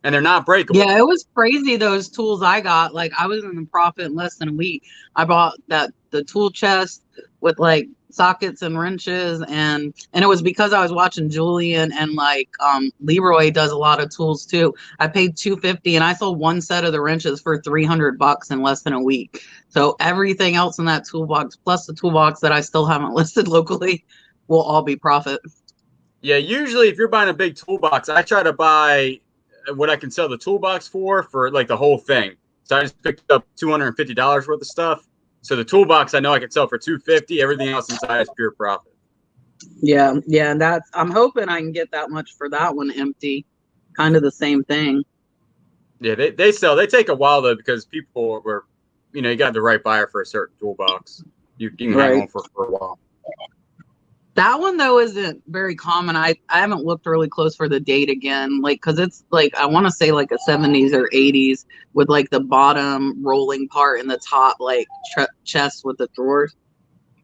Speaker 3: And they're not breakable.
Speaker 1: Yeah, it was crazy, those tools I got. Like I was in the profit in less than a week. I bought the tool chest with like sockets and wrenches, and it was because I was watching Julian, and like Leroy does a lot of tools too. I paid $250 and I sold one set of the wrenches for $300 in less than a week. So everything else in that toolbox, plus the toolbox that I still haven't listed locally, will all be profit.
Speaker 3: Yeah, usually if you're buying a big toolbox, I try to buy what I can sell the toolbox for like the whole thing. So I just picked up $250 worth of stuff. So the toolbox I know I can sell for $250. Everything else inside is pure profit.
Speaker 1: Yeah, and that's, I'm hoping I can get that much for that one empty. Kind of the same thing.
Speaker 3: Yeah, they sell. They take a while though because people were, you know, you got the right buyer for a certain toolbox. You can hang on for a while.
Speaker 1: That one though isn't very common. I haven't looked really close for the date again, like because it's like I want to say like a 70s or 80s with like the bottom rolling part and the top like chest with the drawers.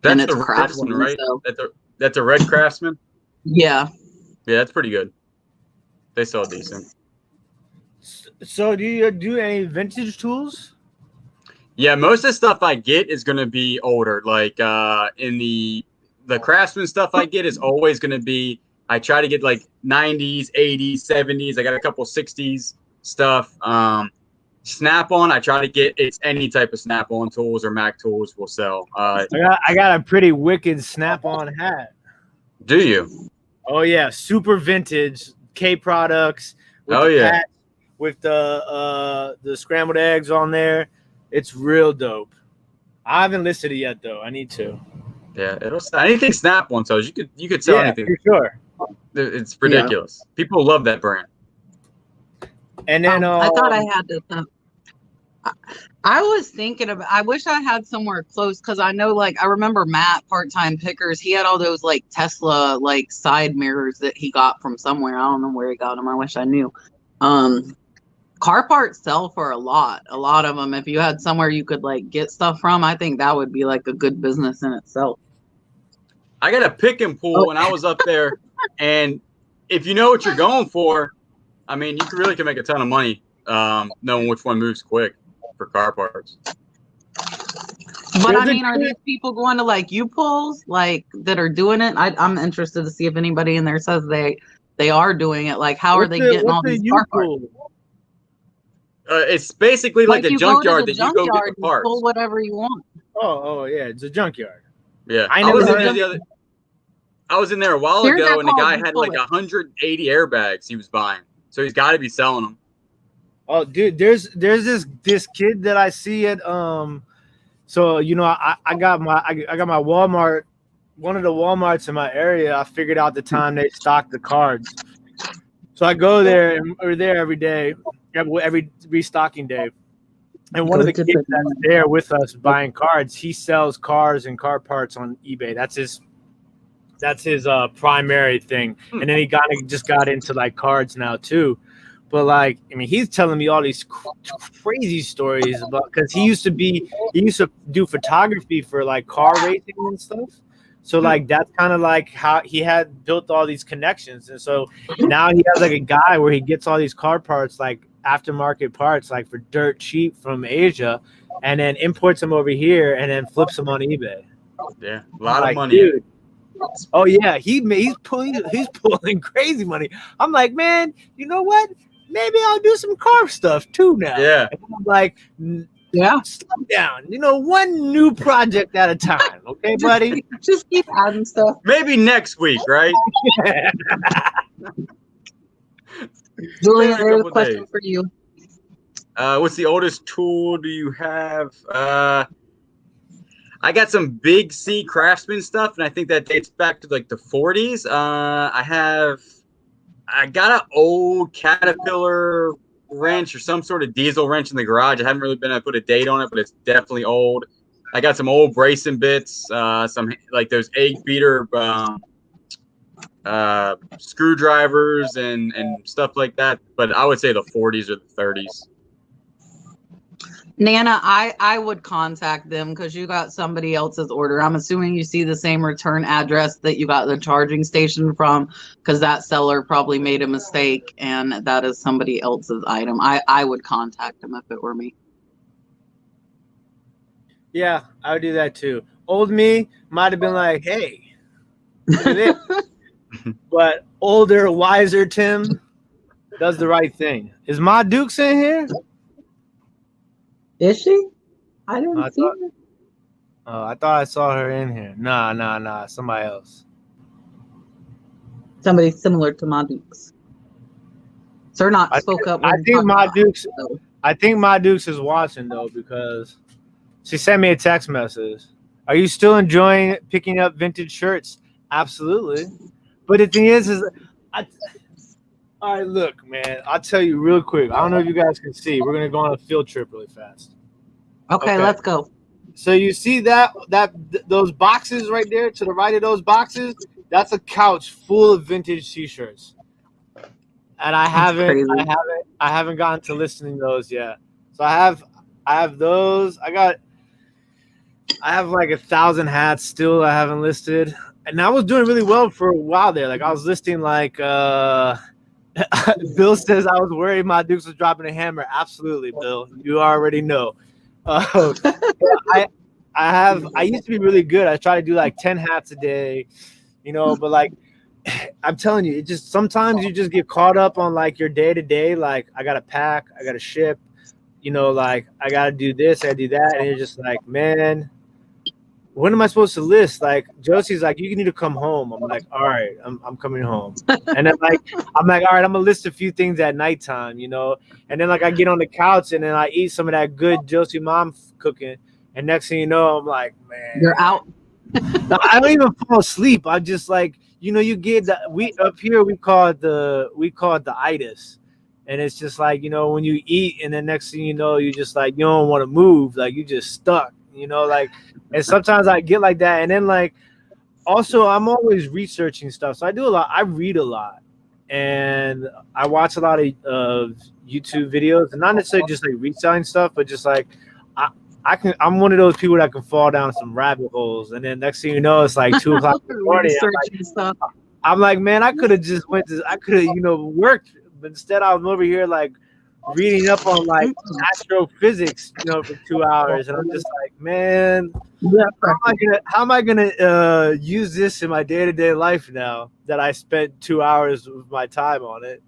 Speaker 3: That's
Speaker 1: and it's
Speaker 3: the
Speaker 1: Craftsman,
Speaker 3: right?
Speaker 1: So.
Speaker 3: That's a red Craftsman.
Speaker 1: Yeah,
Speaker 3: that's pretty good. They sell decent.
Speaker 2: So do you do any vintage tools?
Speaker 3: Yeah, most of the stuff I get is going to be older. Like in the Craftsman stuff I get is always going to be, I try to get like 90s, 80s, 70s. I got a couple 60s stuff. Snap-on, I try to get, it's any type of Snap-on tools or Mac tools will sell.
Speaker 2: I got a pretty wicked Snap-on hat.
Speaker 3: Do you?
Speaker 2: Oh yeah, super vintage K products. With the scrambled eggs on there. It's real dope. I haven't listed it yet though. I need to.
Speaker 3: Yeah, it'll sell. Anything Snap-on sells. You could sell anything.
Speaker 2: For sure.
Speaker 3: It's ridiculous. Yeah. People love that brand.
Speaker 2: And then
Speaker 1: I thought I had this. I was thinking of. I wish I had somewhere close because I know, like, I remember Matt, part-time pickers. He had all those like Tesla like side mirrors that he got from somewhere. I don't know where he got them. I wish I knew. Car parts sell for a lot of them. If you had somewhere you could like get stuff from, I think that would be like a good business in itself.
Speaker 3: I got a pick and pull when I was up there, and if you know what you're going for, I mean, you really can make a ton of money knowing which one moves quick for car parts.
Speaker 1: But I mean, are these people going to like U-Pulls like that are doing it? I'm interested to see if anybody in there says they are doing it. Like, how are they getting all these car parts?
Speaker 3: It's basically like a junkyard that you go get the parts.
Speaker 1: Pull whatever you want.
Speaker 2: Oh yeah, it's a junkyard.
Speaker 3: Yeah, I was in there a while ago, and the guy had like 180 airbags he was buying, so he's got to be selling them.
Speaker 2: Oh, dude, there's this kid that I see at So you know, I got my Walmart, one of the Walmarts in my area. I figured out the time they stock the cards, so I go there and we're there every day, every restocking day. And one of the kids that's there with us buying cards, he sells cars and car parts on eBay. That's his primary thing. And then he just got into like cards now too. But like, I mean, he's telling me all these crazy stories about, because he used to do photography for like car racing and stuff. So like that's kind of like how he had built all these connections. And so now he has like a guy where he gets all these car parts, like aftermarket parts, like for dirt cheap from Asia, and then imports them over here and then flips them on eBay.
Speaker 3: Yeah, a lot of money.
Speaker 2: Dude. Oh yeah, he's pulling crazy money. I'm like, man, you know what? Maybe I'll do some car stuff too now.
Speaker 3: Yeah.
Speaker 2: And I'm like, yeah, slow down. You know, one new project at a time. Okay, buddy?
Speaker 1: Just keep adding stuff.
Speaker 3: Maybe next week, right?
Speaker 1: Julian, there's a question for you.
Speaker 3: What's the oldest tool do you have? I got some big C Craftsman stuff, and I think that dates back to like the 40s. I got an old Caterpillar wrench or some sort of diesel wrench in the garage. I haven't really been able to put a date on it, but it's definitely old. I got some old bracing bits, some like those egg beater screwdrivers and stuff like that. But I would say the 40s or the 30s.
Speaker 1: Nana, I would contact them because you got somebody else's order. I'm assuming you see the same return address that you got the charging station from, because that seller probably made a mistake and that is somebody else's item. I would contact them if it were me.
Speaker 2: Yeah, I would do that too. Old me might have been like, hey, look at this. But older, wiser Tim does the right thing. Is Ma Dukes in here?
Speaker 1: Is she? I didn't see her.
Speaker 2: Oh, I thought I saw her in here. Nah. Somebody else.
Speaker 1: Somebody similar to Ma Dukes. Sir not spoke up.
Speaker 2: I think Ma Dukes. I think Ma Dukes is watching though, because she sent me a text message. Are you still enjoying picking up vintage shirts? Absolutely. But the thing is all right, look, man. I'll tell you real quick. I don't know if you guys can see. We're gonna go on a field trip really fast.
Speaker 1: Okay, let's go.
Speaker 2: So you see those boxes right there to the right of those boxes? That's a couch full of vintage T-shirts, and I haven't gotten to listing those yet. So I have those. I have like 1,000 hats still I haven't listed, and I was doing really well for a while there. Like I was listing like. Bill says I was worried my Dukes was dropping a hammer. Absolutely, Bill. You already know. I used to be really good. I try to do like 10 hats a day, you know, but like I'm telling you, it just sometimes you just get caught up on like your day to day. Like I gotta pack, I gotta ship, you know, like I gotta do this, I gotta do that, and you're just like, man, when am I supposed to list? Like Josie's like, you need to come home. I'm like, all right, I'm coming home. And then like I'm like, all right, I'm gonna list a few things at nighttime, you know. And then like I get on the couch and then I eat some of that good Josie mom cooking. And next thing you know, I'm like, man,
Speaker 1: you're out.
Speaker 2: I don't even fall asleep. I just like, you know, you get we up here we call it the itis. And it's just like, when you eat and then next thing you know, you just like, you don't want to move. Like you just stuck, like, and sometimes I get like that. And then like, also I'm always researching stuff. So I do a lot. I read a lot and I watch a lot of YouTube videos, and not necessarily just like reselling stuff, but just like, I'm one of those people that can fall down some rabbit holes. And then next thing you know, it's like 2:00 in the morning. I'm like, man, I could have just worked. But instead, I'm over here like reading up on like astrophysics, for 2 hours, and I'm just like, man, how am I gonna use this in my day-to-day life now that I spent 2 hours of my time on it?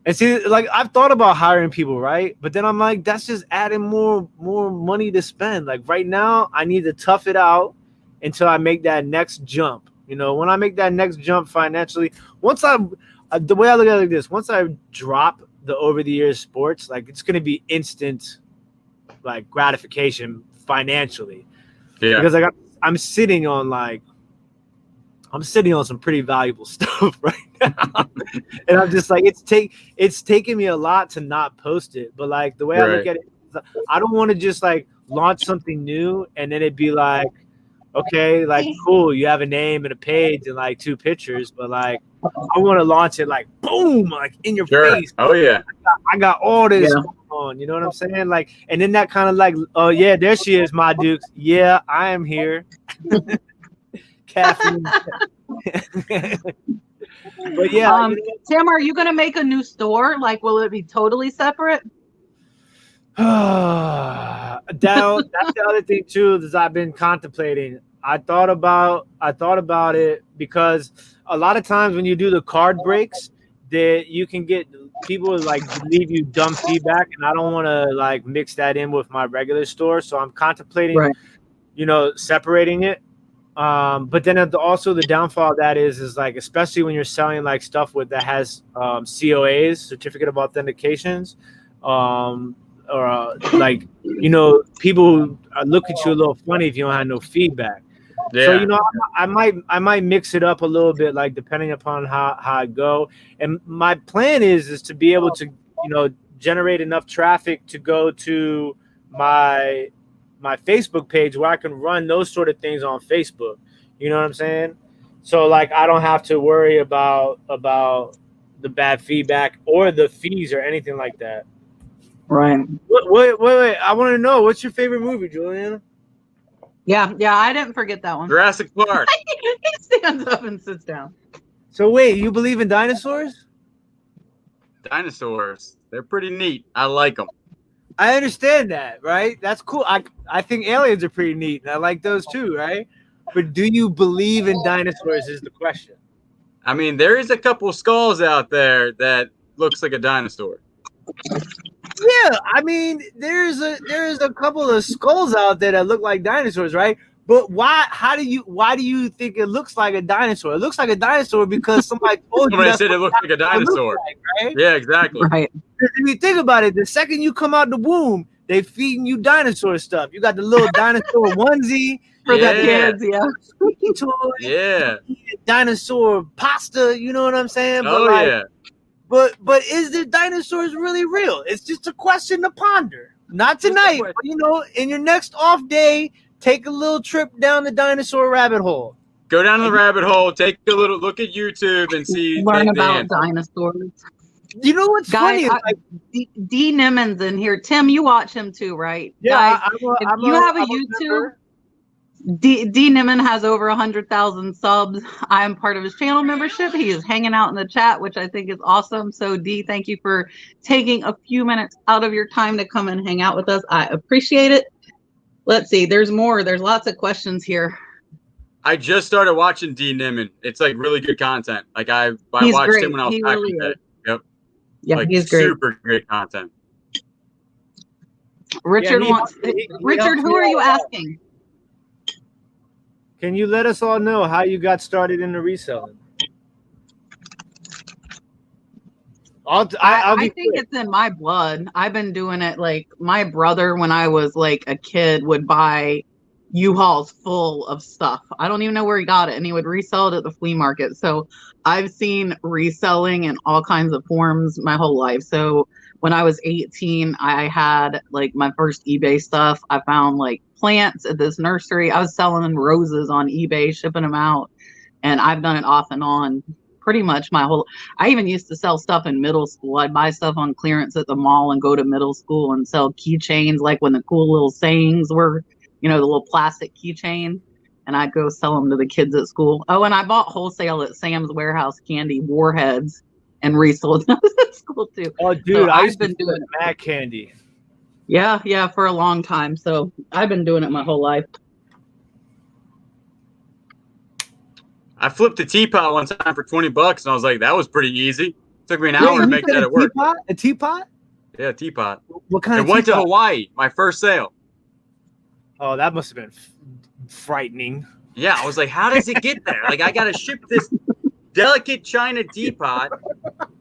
Speaker 2: And see, like I've thought about hiring people, right? But then I'm like, that's just adding more money to spend. Like right now, I need to tough it out until I make that next jump. When I make that next jump financially, the way I look at it like this, once I drop the over the years sports, like it's going to be instant, like gratification financially. Yeah. Because like I'm sitting on some pretty valuable stuff right now. And I'm just like, it's taking me a lot to not post it. But like the way I look at it, I don't want to just like launch something new and then it'd be like, okay, like cool, you have a name and a page and like 2 pictures, but like I want to launch it like boom, like in your face.
Speaker 3: Oh yeah,
Speaker 2: I got all this going on. You know what I'm saying? Like, and then that kind of like, oh yeah, there she is, my Dukes. Yeah, I am here. Caffeine. But yeah,
Speaker 1: Tim, are you gonna make a new store? Like, will it be totally separate?
Speaker 2: That's the other thing too that I've been contemplating. I thought about it because a lot of times when you do the card breaks, that you can get people like leave you dumb feedback, and I don't want to like mix that in with my regular store. So I'm contemplating, separating it. But then also the downfall of that is like, especially when you're selling like stuff that has COAs, certificate of authentications, or people look at you a little funny if you don't have no feedback. Yeah. So I might mix it up a little bit, like depending upon how I go. And my plan is to be able to generate enough traffic to go to my Facebook page where I can run those sort of things on Facebook. You know what I'm saying? So like I don't have to worry about the bad feedback or the fees or anything like that.
Speaker 1: Right.
Speaker 2: Wait. I want to know, what's your favorite movie, Juliana?
Speaker 1: Yeah, I didn't forget that one.
Speaker 3: Jurassic Park.
Speaker 1: He stands up and sits down.
Speaker 2: So wait, you believe in dinosaurs?
Speaker 3: Dinosaurs. They're pretty neat. I like them.
Speaker 2: I understand that, right? That's cool. I think aliens are pretty neat, and I like those too, right? But do you believe in dinosaurs is the question.
Speaker 3: I mean, there is a couple skulls out there that looks like a dinosaur.
Speaker 2: Yeah, I mean, there's a couple of skulls out there that look like dinosaurs, right? But why do you think it looks like a dinosaur? It looks like a dinosaur because somebody told you.
Speaker 3: Somebody said it looks like a dinosaur. Like, right? Yeah, exactly.
Speaker 1: Right.
Speaker 2: If you think about it, the second you come out the womb, they feeding you dinosaur stuff. You got the little dinosaur onesie
Speaker 1: for the kids,
Speaker 2: squeaky toy, dinosaur pasta. You know what I'm saying? But is the dinosaurs really real? It's just a question to ponder. Not tonight, but in your next off day, take a little trip down the dinosaur rabbit hole.
Speaker 3: Go down the rabbit hole, take a little look at YouTube and see.
Speaker 1: Learn about dinosaurs.
Speaker 2: You know what's funny?
Speaker 1: D Nimmons in here. Tim, you watch him too, right?
Speaker 2: Yeah.
Speaker 1: Guys, if you have a YouTube, D Nimmin has over 100,000 subs. I'm part of his channel membership. He is hanging out in the chat, which I think is awesome. So D, thank you for taking a few minutes out of your time to come and hang out with us. I appreciate it. Let's see. There's more. There's lots of questions here.
Speaker 3: I just started watching D Nimmin. It's like really good content. Like I watched him when I was back in the day. Yep.
Speaker 1: Yeah,
Speaker 3: like,
Speaker 1: he's great.
Speaker 3: Super great content.
Speaker 1: Richard Richard, who are you asking?
Speaker 2: Can you let us all know how you got started in the reselling?
Speaker 1: I think it's in my blood. I've been doing it. Like my brother, when I was like a kid, would buy U-Hauls full of stuff. I don't even know where he got it, and he would resell it at the flea market. So I've seen reselling in all kinds of forms my whole life. So when I was 18, I had like my first eBay stuff. I found like plants at this nursery. I was selling roses on eBay, shipping them out, and I've done it off and on pretty much my whole. I even used to sell stuff in middle school. I'd buy stuff on clearance at the mall and go to middle school and sell keychains, like when the cool little sayings were, the little plastic keychain, and I'd go sell them to the kids at school. Oh, and I bought wholesale at Sam's Warehouse candy warheads and resold them at school too.
Speaker 2: Oh, dude,
Speaker 1: so
Speaker 2: I've been doing mad candy.
Speaker 1: Yeah, for a long time. So I've been doing it my whole life.
Speaker 3: I flipped a teapot one time for $20, and I was like, that was pretty easy. Took me an hour to make that at work.
Speaker 2: A teapot?
Speaker 3: Yeah, a teapot.
Speaker 2: What kind of
Speaker 3: It went to Hawaii, my first sale.
Speaker 2: Oh, that must have been frightening.
Speaker 3: Yeah, I was like, how does it get there? Like, I got to ship this delicate china teapot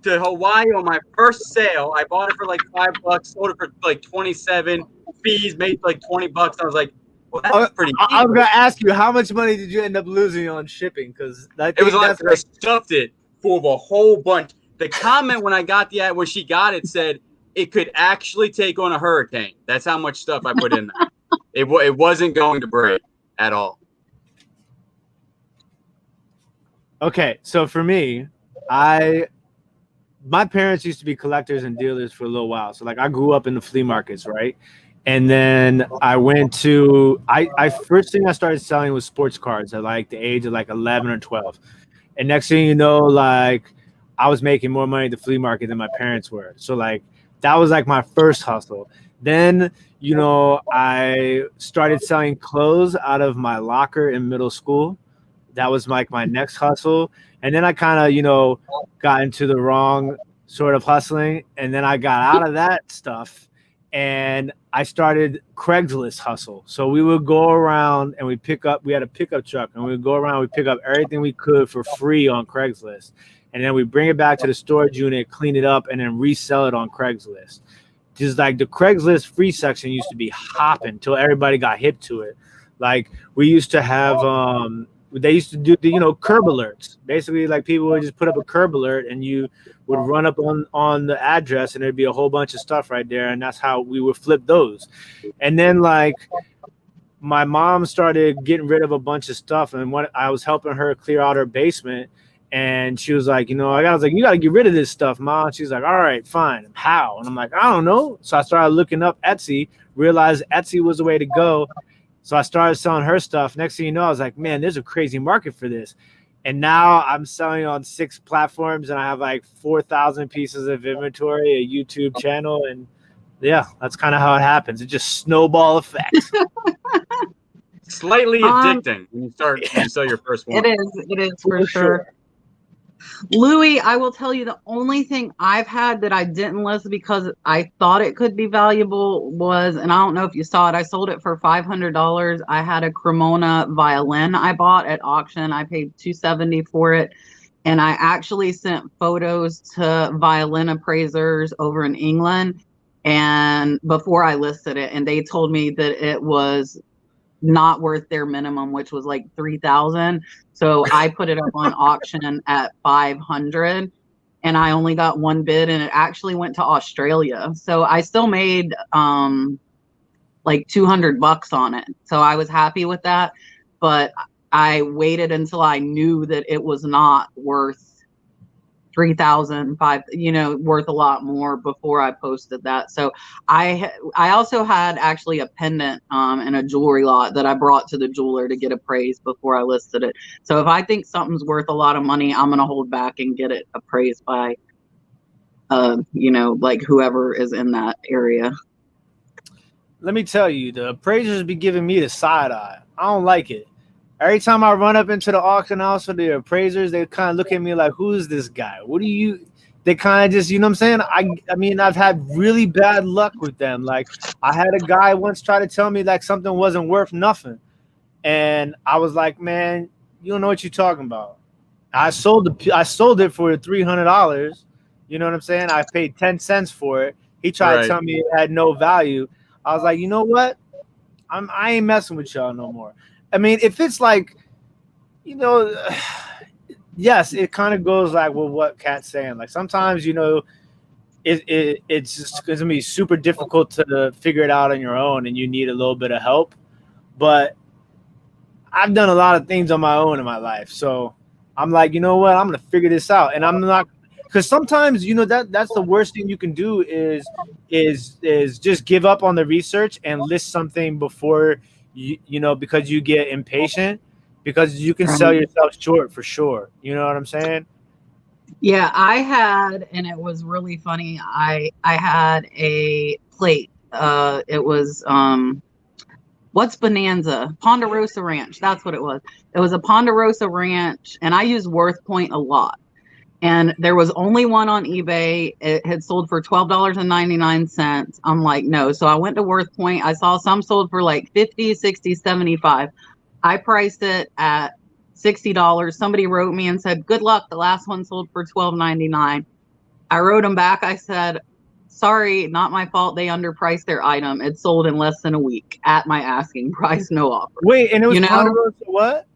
Speaker 3: to Hawaii on my first sale. I bought it for like $5, sold it for like 27, fees made like $20. I was like, well, that's pretty cheap.
Speaker 2: I was going to ask you, how much money did you end up losing on shipping? Because
Speaker 3: it was like I stuffed it full of a whole bunch. The comment when I got when she got it said it could actually take on a hurricane. That's how much stuff I put in there. It wasn't going to break at all.
Speaker 2: Okay, so for me, my parents used to be collectors and dealers for a little while. So like I grew up in the flea markets, right? And then I went to first thing I started selling was sports cards at like the age of like 11 or 12. And next thing you know, like I was making more money at the flea market than my parents were. So like that was like my first hustle. Then, I started selling clothes out of my locker in middle school. That was like my next hustle. And then I kind of, got into the wrong sort of hustling. And then I got out of that stuff and I started Craigslist hustle. So we would go around and we had a pickup truck, and we would go around, we pick up everything we could for free on Craigslist. And then we bring it back to the storage unit, clean it up, and then resell it on Craigslist. Just like the Craigslist free section used to be hopping until everybody got hip to it. Like we used to have, they used to do the, curb alerts. Basically, like people would just put up a curb alert and you would run up on the address and there'd be a whole bunch of stuff right there. And that's how we would flip those. And then like my mom started getting rid of a bunch of stuff. And I was helping her clear out her basement. And she was like, I was like, you got to get rid of this stuff, Mom. She's like, all right, fine. How? And I'm like, I don't know. So I started looking up Etsy, realized Etsy was the way to go. So I started selling her stuff. Next thing you know, I was like, man, there's a crazy market for this. And now I'm selling on 6 platforms and I have like 4,000 pieces of inventory, a YouTube channel. And yeah, that's kind of how it happens. It just snowball effect.
Speaker 3: Slightly addicting when you sell your first one.
Speaker 1: It is for sure. Louis, I will tell you the only thing I've had that I didn't list because I thought it could be valuable was, and I don't know if you saw it, I sold it for $500. I had a Cremona violin I bought at auction. I paid $270 for it. And I actually sent photos to violin appraisers over in England and before I listed it, and they told me that it was not worth their minimum, which was like $3,000. So I put it up on auction at $500 and I only got one bid and it actually went to Australia. So I still made like $200 on it. So I was happy with that, but I waited until I knew that it was not worth $3,000, worth a lot more before I posted that. So I also had actually a pendant and a jewelry lot that I brought to the jeweler to get appraised before I listed it. So if I think something's worth a lot of money, I'm going to hold back and get it appraised by, like whoever is in that area.
Speaker 2: Let me tell you, the appraisers be giving me the side eye. I don't like it. Every time I run up into the auction house for the appraisers, they kind of look at me like, who is this guy? They kind of just, you know what I'm saying? I mean, I've had really bad luck with them. Like I had a guy once try to tell me like something wasn't worth nothing. And I was like, man, you don't know what you're talking about. I sold it for $300. You know what I'm saying? I paid 10 cents for it. He tried to tell me it had no value. I was like, you know what? I ain't messing with y'all no more. I mean, if it's like, you know, yes, it kind of goes like with what Kat's saying. Like sometimes, you know, it's just going to be super difficult to figure it out on your own, and you need a little bit of help. But I've done a lot of things on my own in my life, so I'm like, you know what, I'm going to figure this out, and I'm not, because sometimes, you know, that's the worst thing you can do is just give up on the research and list something before you know, because you get impatient, because you can sell yourself short for sure. You know what I'm saying?
Speaker 1: Yeah, I had, and it was really funny. I had a plate. It was what's Bonanza? Ponderosa Ranch. That's what it was. It was a Ponderosa Ranch, and I use WorthPoint a lot. And there was only one on eBay. It had sold for $12.99. I'm like, no. So I went to WorthPoint. I saw some sold for like 50, 60, 75. I priced it at $60. Somebody wrote me and said, good luck. The last one sold for $12.99. I wrote them back. I said, sorry, not my fault. They underpriced their item. It sold in less than a week at my asking price, no offer.
Speaker 2: Wait, and it was,
Speaker 1: you know,
Speaker 2: Ponderosa what?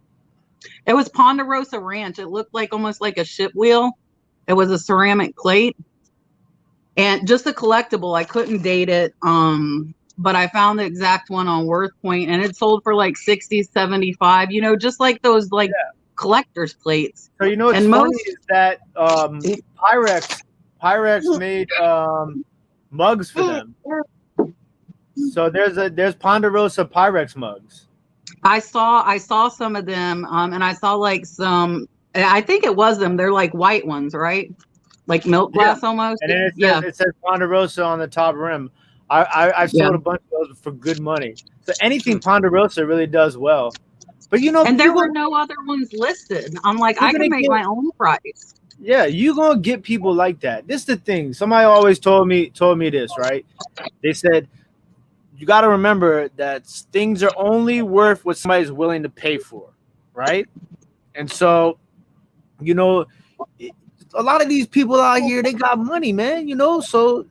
Speaker 1: It was Ponderosa Ranch. It looked like almost like a ship wheel. It was a ceramic plate and just a collectible. I couldn't date it. But I found the exact one on WorthPoint, and it sold for like 60, 75, you know, just like those like collector's plates.
Speaker 2: So, you know, what's funny is that Pyrex made mugs for them. So there's Ponderosa Pyrex mugs.
Speaker 1: I saw some of them, and I saw like some. I think it was them. They're like white ones, right? Like milk glass almost.
Speaker 2: And then it says Ponderosa on the top rim. I've sold a bunch of those for good money. So anything Ponderosa really does well. But you know,
Speaker 1: and there were no other ones listed. I'm like, I can make my own price.
Speaker 2: Yeah, you gonna get people like that. This is the thing. Somebody always told me this, right? They said, you got to remember that things are only worth what somebody's willing to pay for, right? And so, you know, a lot of these people out here, they got money, man. You know, so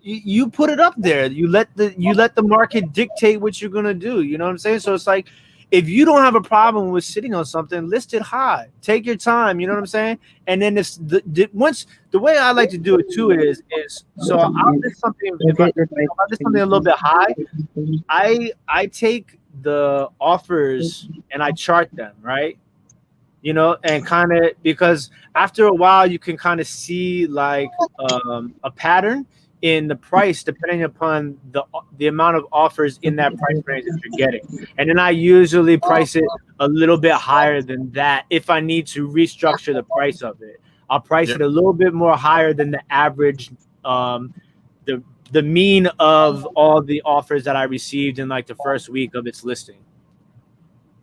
Speaker 2: you put it up there. You let the market dictate what you're gonna do. You know what I'm saying? So it's like, if you don't have a problem with sitting on something, list it high. Take your time. You know what I'm saying? And then if once the way I like to do it too is so I'll list something. If I list something a little bit high, I take the offers and I chart them, right? You know, and kind of, because after a while you can kind of see like a pattern in the price depending upon the amount of offers in that price range that you're getting. And then I usually price it a little bit higher than that if I need to restructure the price of it. I'll price it a little bit more higher than the average, the mean of all the offers that I received in like the first week of its listing.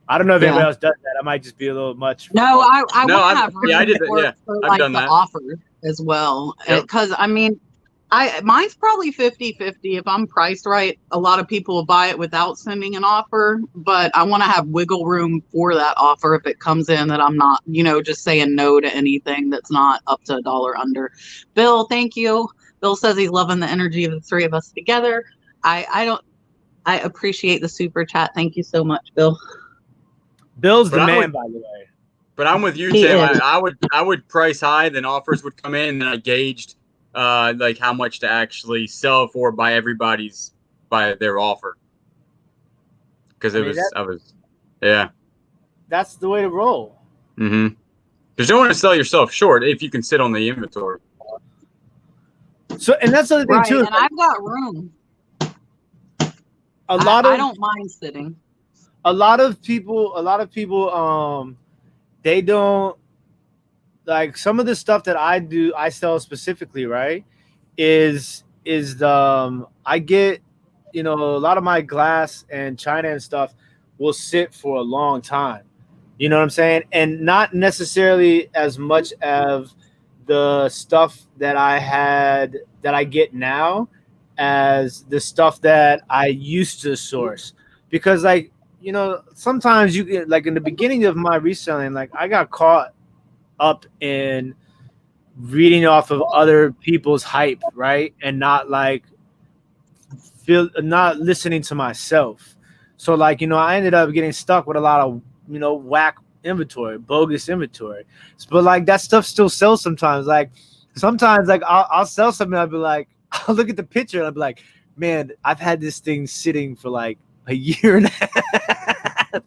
Speaker 2: I don't know if anybody else does that. I might just be a little much.
Speaker 1: No, I want to have room
Speaker 3: I did that. Yeah,
Speaker 1: for
Speaker 3: I've
Speaker 1: like
Speaker 3: done
Speaker 1: the
Speaker 3: that.
Speaker 1: offer as well. Because I mean, mine's probably 50-50. If I'm priced right, a lot of people will buy it without sending an offer, but I want to have wiggle room for that offer if it comes in that I'm not, you know, just saying no to anything that's not up to $1 under. Bill, thank you. Bill says he's loving the energy of the three of us together. I appreciate the super chat. Thank you so much, Bill.
Speaker 2: Bill's the man, by the way.
Speaker 3: But I'm with you, Tim. I would price high, then offers would come in, and I gauged like how much to actually sell for by their offer. Because
Speaker 2: that's the way to roll.
Speaker 3: Mm-hmm. Because you don't want to sell yourself short if you can sit on the inventory.
Speaker 2: So, and that's the other thing too.
Speaker 1: And I've got room. I don't mind sitting.
Speaker 2: A lot of people, they don't like some of the stuff that I sell specifically, right? Is I get, you know, a lot of my glass and china and stuff will sit for a long time. You know what I'm saying? And not necessarily as much as the stuff that I get now as the stuff that I used to source. Because like, you know, sometimes you get, like in the beginning of my reselling, like I got caught up in reading off of other people's hype, right? And not listening to myself. So like, you know, I ended up getting stuck with a lot of, you know, whack inventory, bogus inventory. But like that stuff still sells sometimes. Like sometimes like I'll sell something, I'll be like, I'll look at the picture and I'll be like, man, I've had this thing sitting for like a year and a half.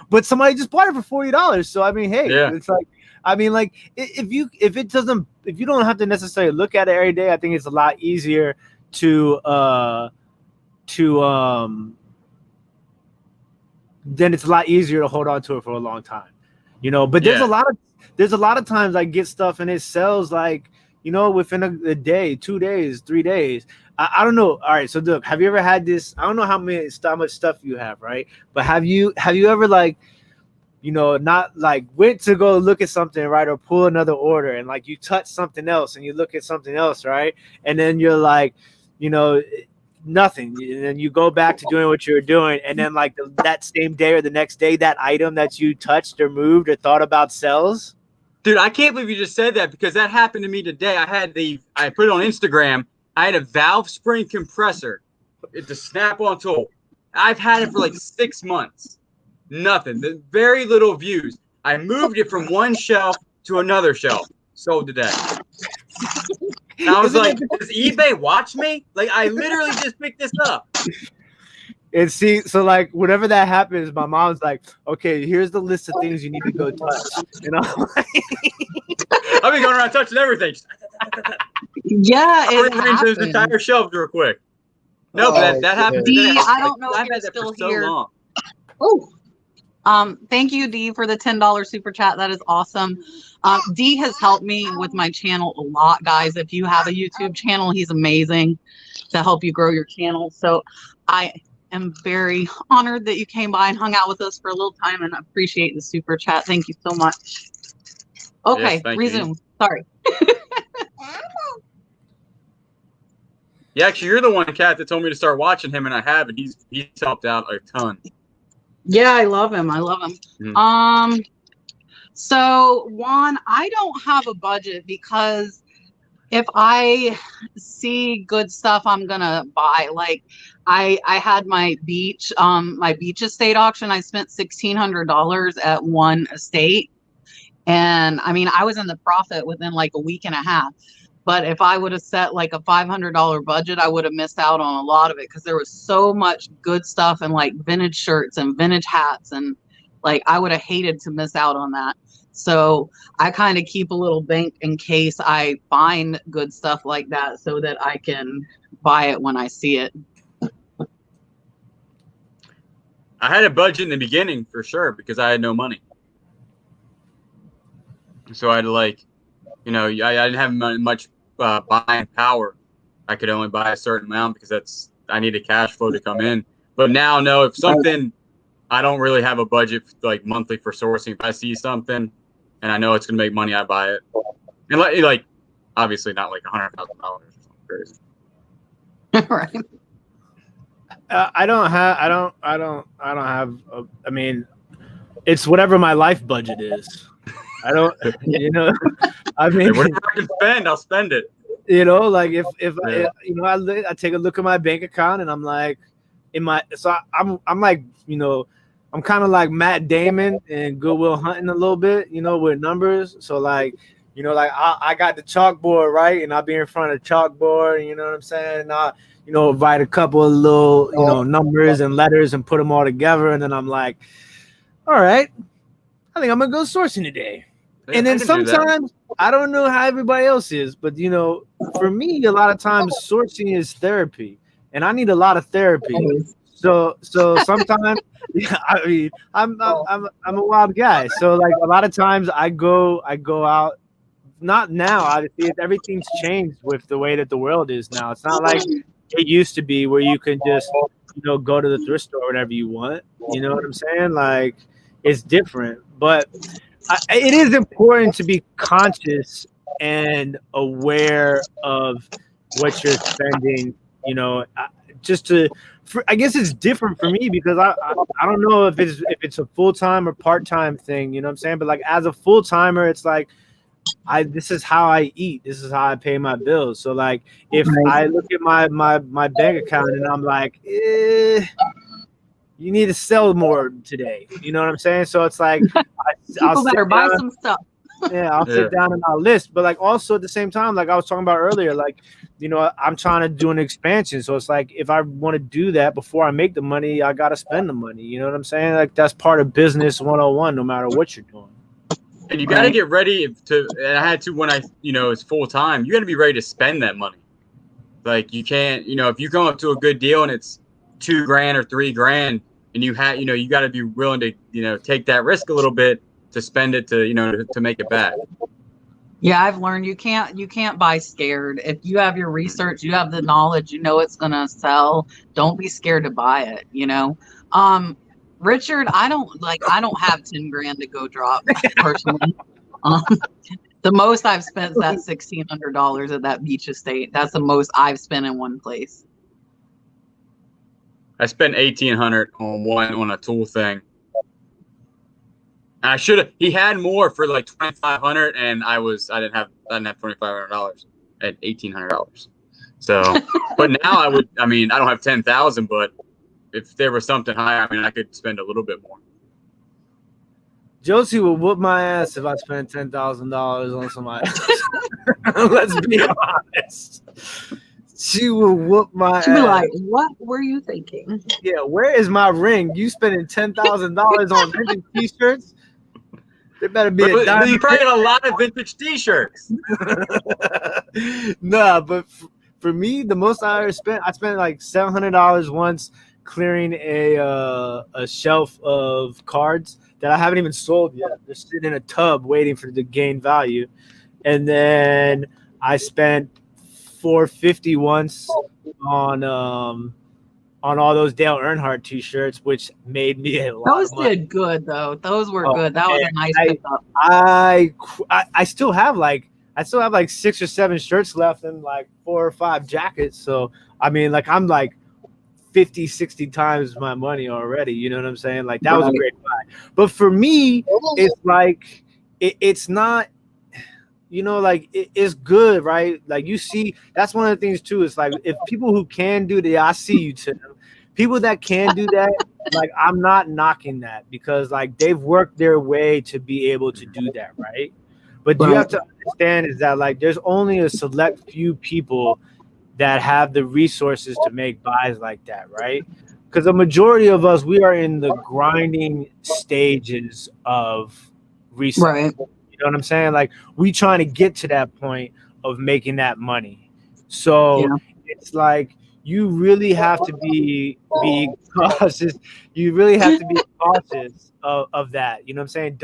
Speaker 2: But somebody just bought it for $40. So I mean, hey, it's like, I mean, like if you don't have to necessarily look at it every day, I think it's a lot easier then it's a lot easier to hold on to it for a long time, you know. But there's a lot of times I get stuff and it sells like, you know, within a day, 2 days, 3 days. I don't know. All right, so look, have you ever had this? I don't know how much stuff you have, right? But have you ever like, you know, not like went to go look at something, right, or pull another order, and like you touch something else and you look at something else, right, and then you're like, you know, nothing, and then you go back to doing what you were doing, and then like that same day or the next day, that item that you touched or moved or thought about sells.
Speaker 3: Dude, I can't believe you just said that, because that happened to me today. I put it on Instagram. I had a valve spring compressor. It's a snap-on tool. I've had it for like 6 months. Nothing. Very little views. I moved it from one shelf to another shelf. Sold today. And I was like, does eBay watch me? Like, I literally just picked this up.
Speaker 2: And see, so like whenever that happens, my mom's like, okay, here's the list of things you need to go touch. You know,
Speaker 3: I've been going around touching everything.
Speaker 1: Yeah, it
Speaker 3: happens. Those entire shelves real quick. No, but that happened.
Speaker 1: D, I don't know if you're still here.
Speaker 3: So long.
Speaker 1: Oh, thank you, D, for the $10 super chat. That is awesome. D has helped me with my channel a lot, guys. If you have a YouTube channel, he's amazing to help you grow your channel. So I am very honored that you came by and hung out with us for a little time, and appreciate the super chat. Thank you so much. Okay,
Speaker 3: yes,
Speaker 1: resume.
Speaker 3: You.
Speaker 1: Sorry.
Speaker 3: Yeah, actually, you're the one, Kat, that told me to start watching him, and I have, and he's helped out a ton.
Speaker 1: Yeah, I love him. I love him. Mm-hmm. So Juan, I don't have a budget, because if I see good stuff, I'm gonna buy. Like I had my beach estate auction. I spent $1,600 at one estate, and I mean, I was in the profit within like a week and a half. But if I would have set like a $500 budget, I would have missed out on a lot of it, because there was so much good stuff and like vintage shirts and vintage hats, and like I would have hated to miss out on that. So I kind of keep a little bank in case I find good stuff like that, so that I can buy it when I see it.
Speaker 3: I had a budget in the beginning for sure, because I had no money. So I had to, like, you know, I didn't have much buying power. I could only buy a certain amount, because I need a cash flow to come in. But now, no, if something, I don't really have a budget like monthly for sourcing. If I see something and I know it's going to make money, I buy it. And like obviously not like $100,000 or something crazy.
Speaker 1: Right.
Speaker 2: I mean, it's whatever my life budget is. I don't, you know, I mean,
Speaker 3: whatever I can spend, I'll spend it.
Speaker 2: You know, like if I, you know, I take a look at my bank account, and I'm like, I'm like, you know, I'm kind of like Matt Damon and Good Will Hunting a little bit, you know, with numbers. So like, you know, like I got the chalkboard, right, and I'll be in front of the chalkboard, you know what I'm saying? And I, you know, write a couple of little, you know, numbers and letters and put them all together, and then I'm like, all right, I think I'm gonna go sourcing today. Yeah, and then sometimes I don't know how everybody else is, but you know, for me, a lot of times sourcing is therapy, and I need a lot of therapy. So sometimes, yeah, I mean, I'm a wild guy. So like a lot of times I go out. Not now, obviously, everything's changed with the way that the world is now. It's not like it used to be, where you can just, you know, go to the thrift store whenever you want. You know what I'm saying? Like, it's different, but it is important to be conscious and aware of what you're spending. You know, I guess it's different for me, because I don't know if it's a full-time or part-time thing. You know what I'm saying? But like as a full-timer, it's like, this is how I eat. This is how I pay my bills. So like, if I look at my bank account and I'm like, you need to sell more today. You know what I'm saying? So it's like
Speaker 1: People better buy some stuff.
Speaker 2: Yeah, I'll sit down and I'll list. But like also at the same time, like I was talking about earlier, like, you know, I'm trying to do an expansion. So it's like if I want to do that before I make the money, I gotta spend the money. You know what I'm saying? Like that's part of business 101, no matter what you're doing.
Speaker 3: And you gotta get ready to, and I had to when I, you know, it's full time, you gotta be ready to spend that money. Like you can't, you know, if you come up to a good deal and it's $2,000 or $3,000 and you have, you know, you gotta be willing to, you know, take that risk a little bit to spend it to, you know, to make it back.
Speaker 1: Yeah, I've learned you can't buy scared. If you have your research, you have the knowledge, you know it's gonna sell. Don't be scared to buy it, you know. Richard, I don't have 10 grand to go drop personally. The most I've spent is that $1,600 at that beach estate. That's the most I've spent in one place.
Speaker 3: I spent $1,800 on a tool thing. I should have. He had more for like $2,500, and I didn't have $2,500 at $1,800. So, but now I would. I mean, I don't have 10,000, but if there was something higher, I mean, I could spend a little bit more.
Speaker 2: Josie will whoop my ass if I spend $10,000 on somebody. Let's be honest. She will whoop my ass.
Speaker 1: She'll be like, "What were you thinking?"
Speaker 2: Yeah, where is my ring? You spending $10,000 on vintage T-shirts? There better be a diamond.
Speaker 3: You probably got a lot of vintage T-shirts.
Speaker 2: Nah, but for me, the most I ever spent, I spent like $700 once clearing a shelf of cards that I haven't even sold yet. They're sitting in a tub waiting for to gain value, and then I spent $450 once on all those Dale Earnhardt T-shirts, which made me a lot.
Speaker 1: Those
Speaker 2: of money.
Speaker 1: did good though. Those were good. That was a nice pickup.
Speaker 2: I still have like 6 or 7 shirts left and like 4 or 5 jackets. So I mean, like I'm like 50, 60 times my money already. You know what I'm saying? Like that was a great buy. But for me, it's like it's not. You know, like it's good, right? Like you see, that's one of the things too. It's like if people who can do that, I see you, Tim. People that can do that, like I'm not knocking that because like they've worked their way to be able to do that, right? But you have to understand is that like there's only a select few people that have the resources to make buys like that, right? Because the majority of us, we are in the grinding stages of research.
Speaker 1: Right.
Speaker 2: You know what I'm saying? Like we trying to get to that point of making that money. So it's like you really have to be cautious. You really have to be cautious of that. You know what I'm saying?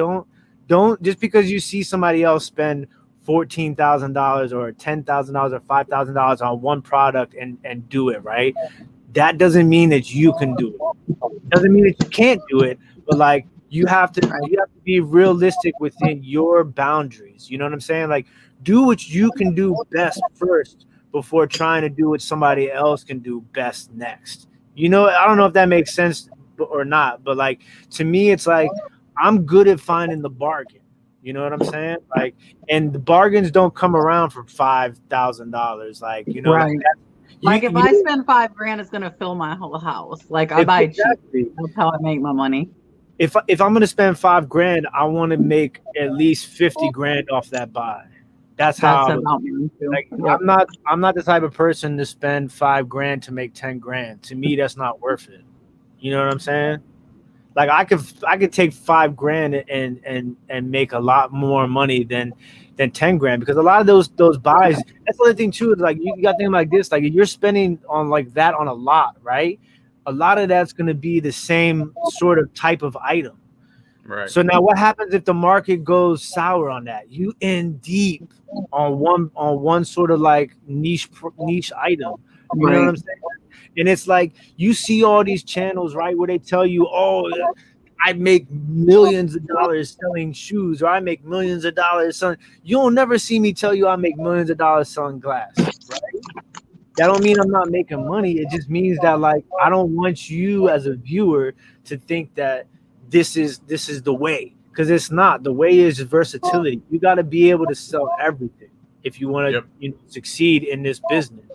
Speaker 2: Don't just because you see somebody else spend $14,000 or $10,000 or $5,000 on one product and do it, right? That doesn't mean that you can do it. Doesn't mean that you can't do it, but like you have to be realistic within your boundaries. You know what I'm saying? Like do what you can do best first before trying to do what somebody else can do best next. You know, I don't know if that makes sense or not, but like to me, it's like I'm good at finding the bargain. You know what I'm saying? Like, and the bargains don't come around for $5,000. Like, you know,
Speaker 1: right. Like if I spend $5,000, it's gonna fill my whole house. Like I buy cheap. That's how I make my money.
Speaker 2: If I'm gonna spend $5,000, I want to make at least 50 grand off that buy. That's how. Like, I'm not the type of person to spend $5,000 to make 10 grand. To me, that's not worth it. You know what I'm saying? Like I could take $5,000 and make a lot more money than 10 grand because a lot of those buys. That's the other thing too. Is like you got to think like this. Like if you're spending on like that on a lot, right? A lot of that's going to be the same sort of type of item.
Speaker 3: Right.
Speaker 2: So now what happens if the market goes sour on that? You in deep on one sort of like niche item. You know what I'm saying? And it's like you see all these channels, right, where they tell you, oh, I make millions of dollars selling shoes, or I make millions of dollars selling. You'll never see me tell you I make millions of dollars selling glass, right? That don't mean I'm not making money. It just means that like I don't want you as a viewer to think that this is the way, because it's not. The way is versatility. You got to be able to sell everything if you want to succeed in this business.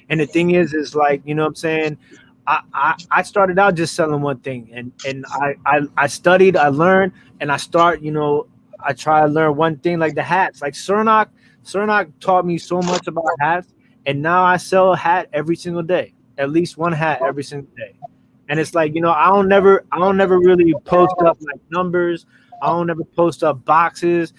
Speaker 2: And the thing is like, you know what I'm saying? I started out just selling one thing, and I studied, I learned, and I start, I try to learn one thing, like the hats. Like Cernock taught me so much about hats, and now I sell a hat every single day, at least one hat every single day. And it's like, I don't never really post up like numbers. I don't never post up boxes.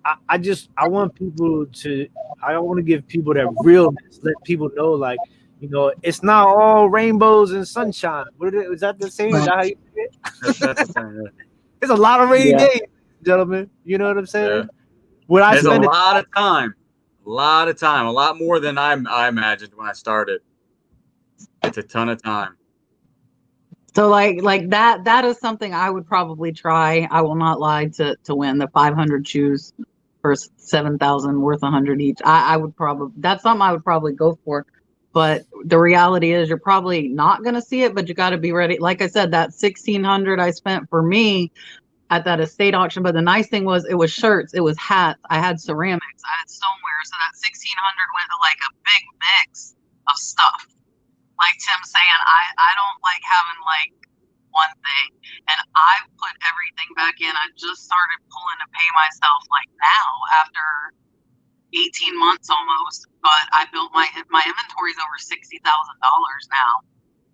Speaker 2: I want people to, I don't want to give people that realness, let people know, like, it's not all rainbows and sunshine. Is that the same? Is that how you say it?
Speaker 3: That's the thing. Yeah.
Speaker 2: It's a lot of rainy days, gentlemen. You know what I'm saying?
Speaker 3: Yeah.
Speaker 2: When I
Speaker 3: There's
Speaker 2: spend
Speaker 3: a lot of time, a lot more than I imagined when I started. It's a ton of time.
Speaker 1: So like that is something I would probably try. I will not lie, to win the 500 shoes for 7,000 worth 100 each. I would probably, that's something I would probably go for. But the reality is you're probably not going to see it, but you got to be ready. Like I said, that 1,600 I spent for me at that estate auction. But the nice thing was it was shirts, it was hats, I had ceramics, I had stoneware. So that 1,600 went to like a big mix of stuff. Like Tim's saying, I don't like having like one thing, and I put everything back in. I just started pulling to pay myself like now after 18 months almost, but I built my inventory's over $60,000 now.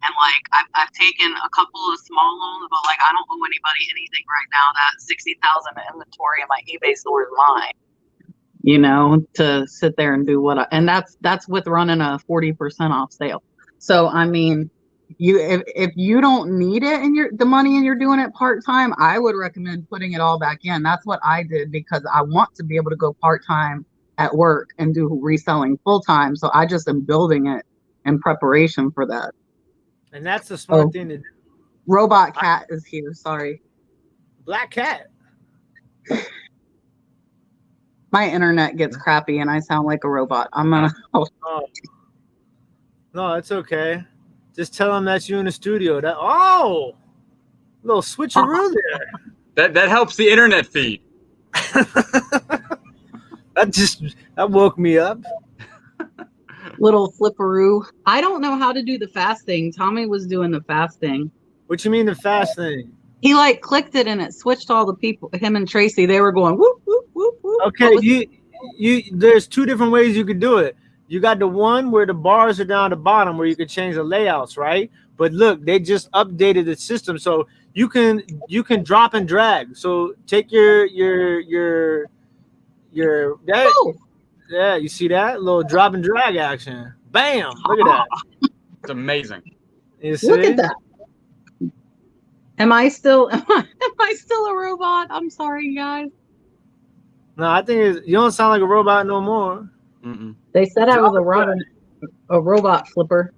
Speaker 1: And like I've taken a couple of small loans, but like I don't owe anybody anything right now. That 60,000 inventory in my eBay store is mine. To sit there and do and that's with running a 40% off sale. So I mean, if you don't need it and the money and you're doing it part-time, I would recommend putting it all back in. That's what I did, because I want to be able to go part-time at work and do reselling full-time. So I just am building it in preparation for that.
Speaker 2: And that's a smart thing to do.
Speaker 1: Robot cat is here. Sorry.
Speaker 2: Black cat.
Speaker 1: My internet gets crappy and I sound like a robot. I'm gonna. Oh.
Speaker 2: No, it's okay. Just tell them that you're in the studio. Little switcheroo there.
Speaker 3: That helps the internet feed.
Speaker 2: That woke me up.
Speaker 1: Little flipperoo. I don't know how to do the fast thing. Tommy was doing the fast thing.
Speaker 2: What you mean the fast thing?
Speaker 1: He like clicked it and it switched all the people. Him and Tracy, they were going whoop whoop whoop whoop.
Speaker 2: Okay, there's two different ways you could do it. You got the one where the bars are down the bottom where you could change the layouts, right? But look, they just updated the system, so you can drop and drag. So take your that. Oh. Yeah, you see that little drop and drag action? Bam! Look at that.
Speaker 3: It's amazing.
Speaker 2: You see?
Speaker 1: Look at that. Am I still a robot? I'm sorry, guys.
Speaker 2: No, I think you don't sound like a robot no more.
Speaker 3: Mm-mm.
Speaker 1: They said I was a robot flipper.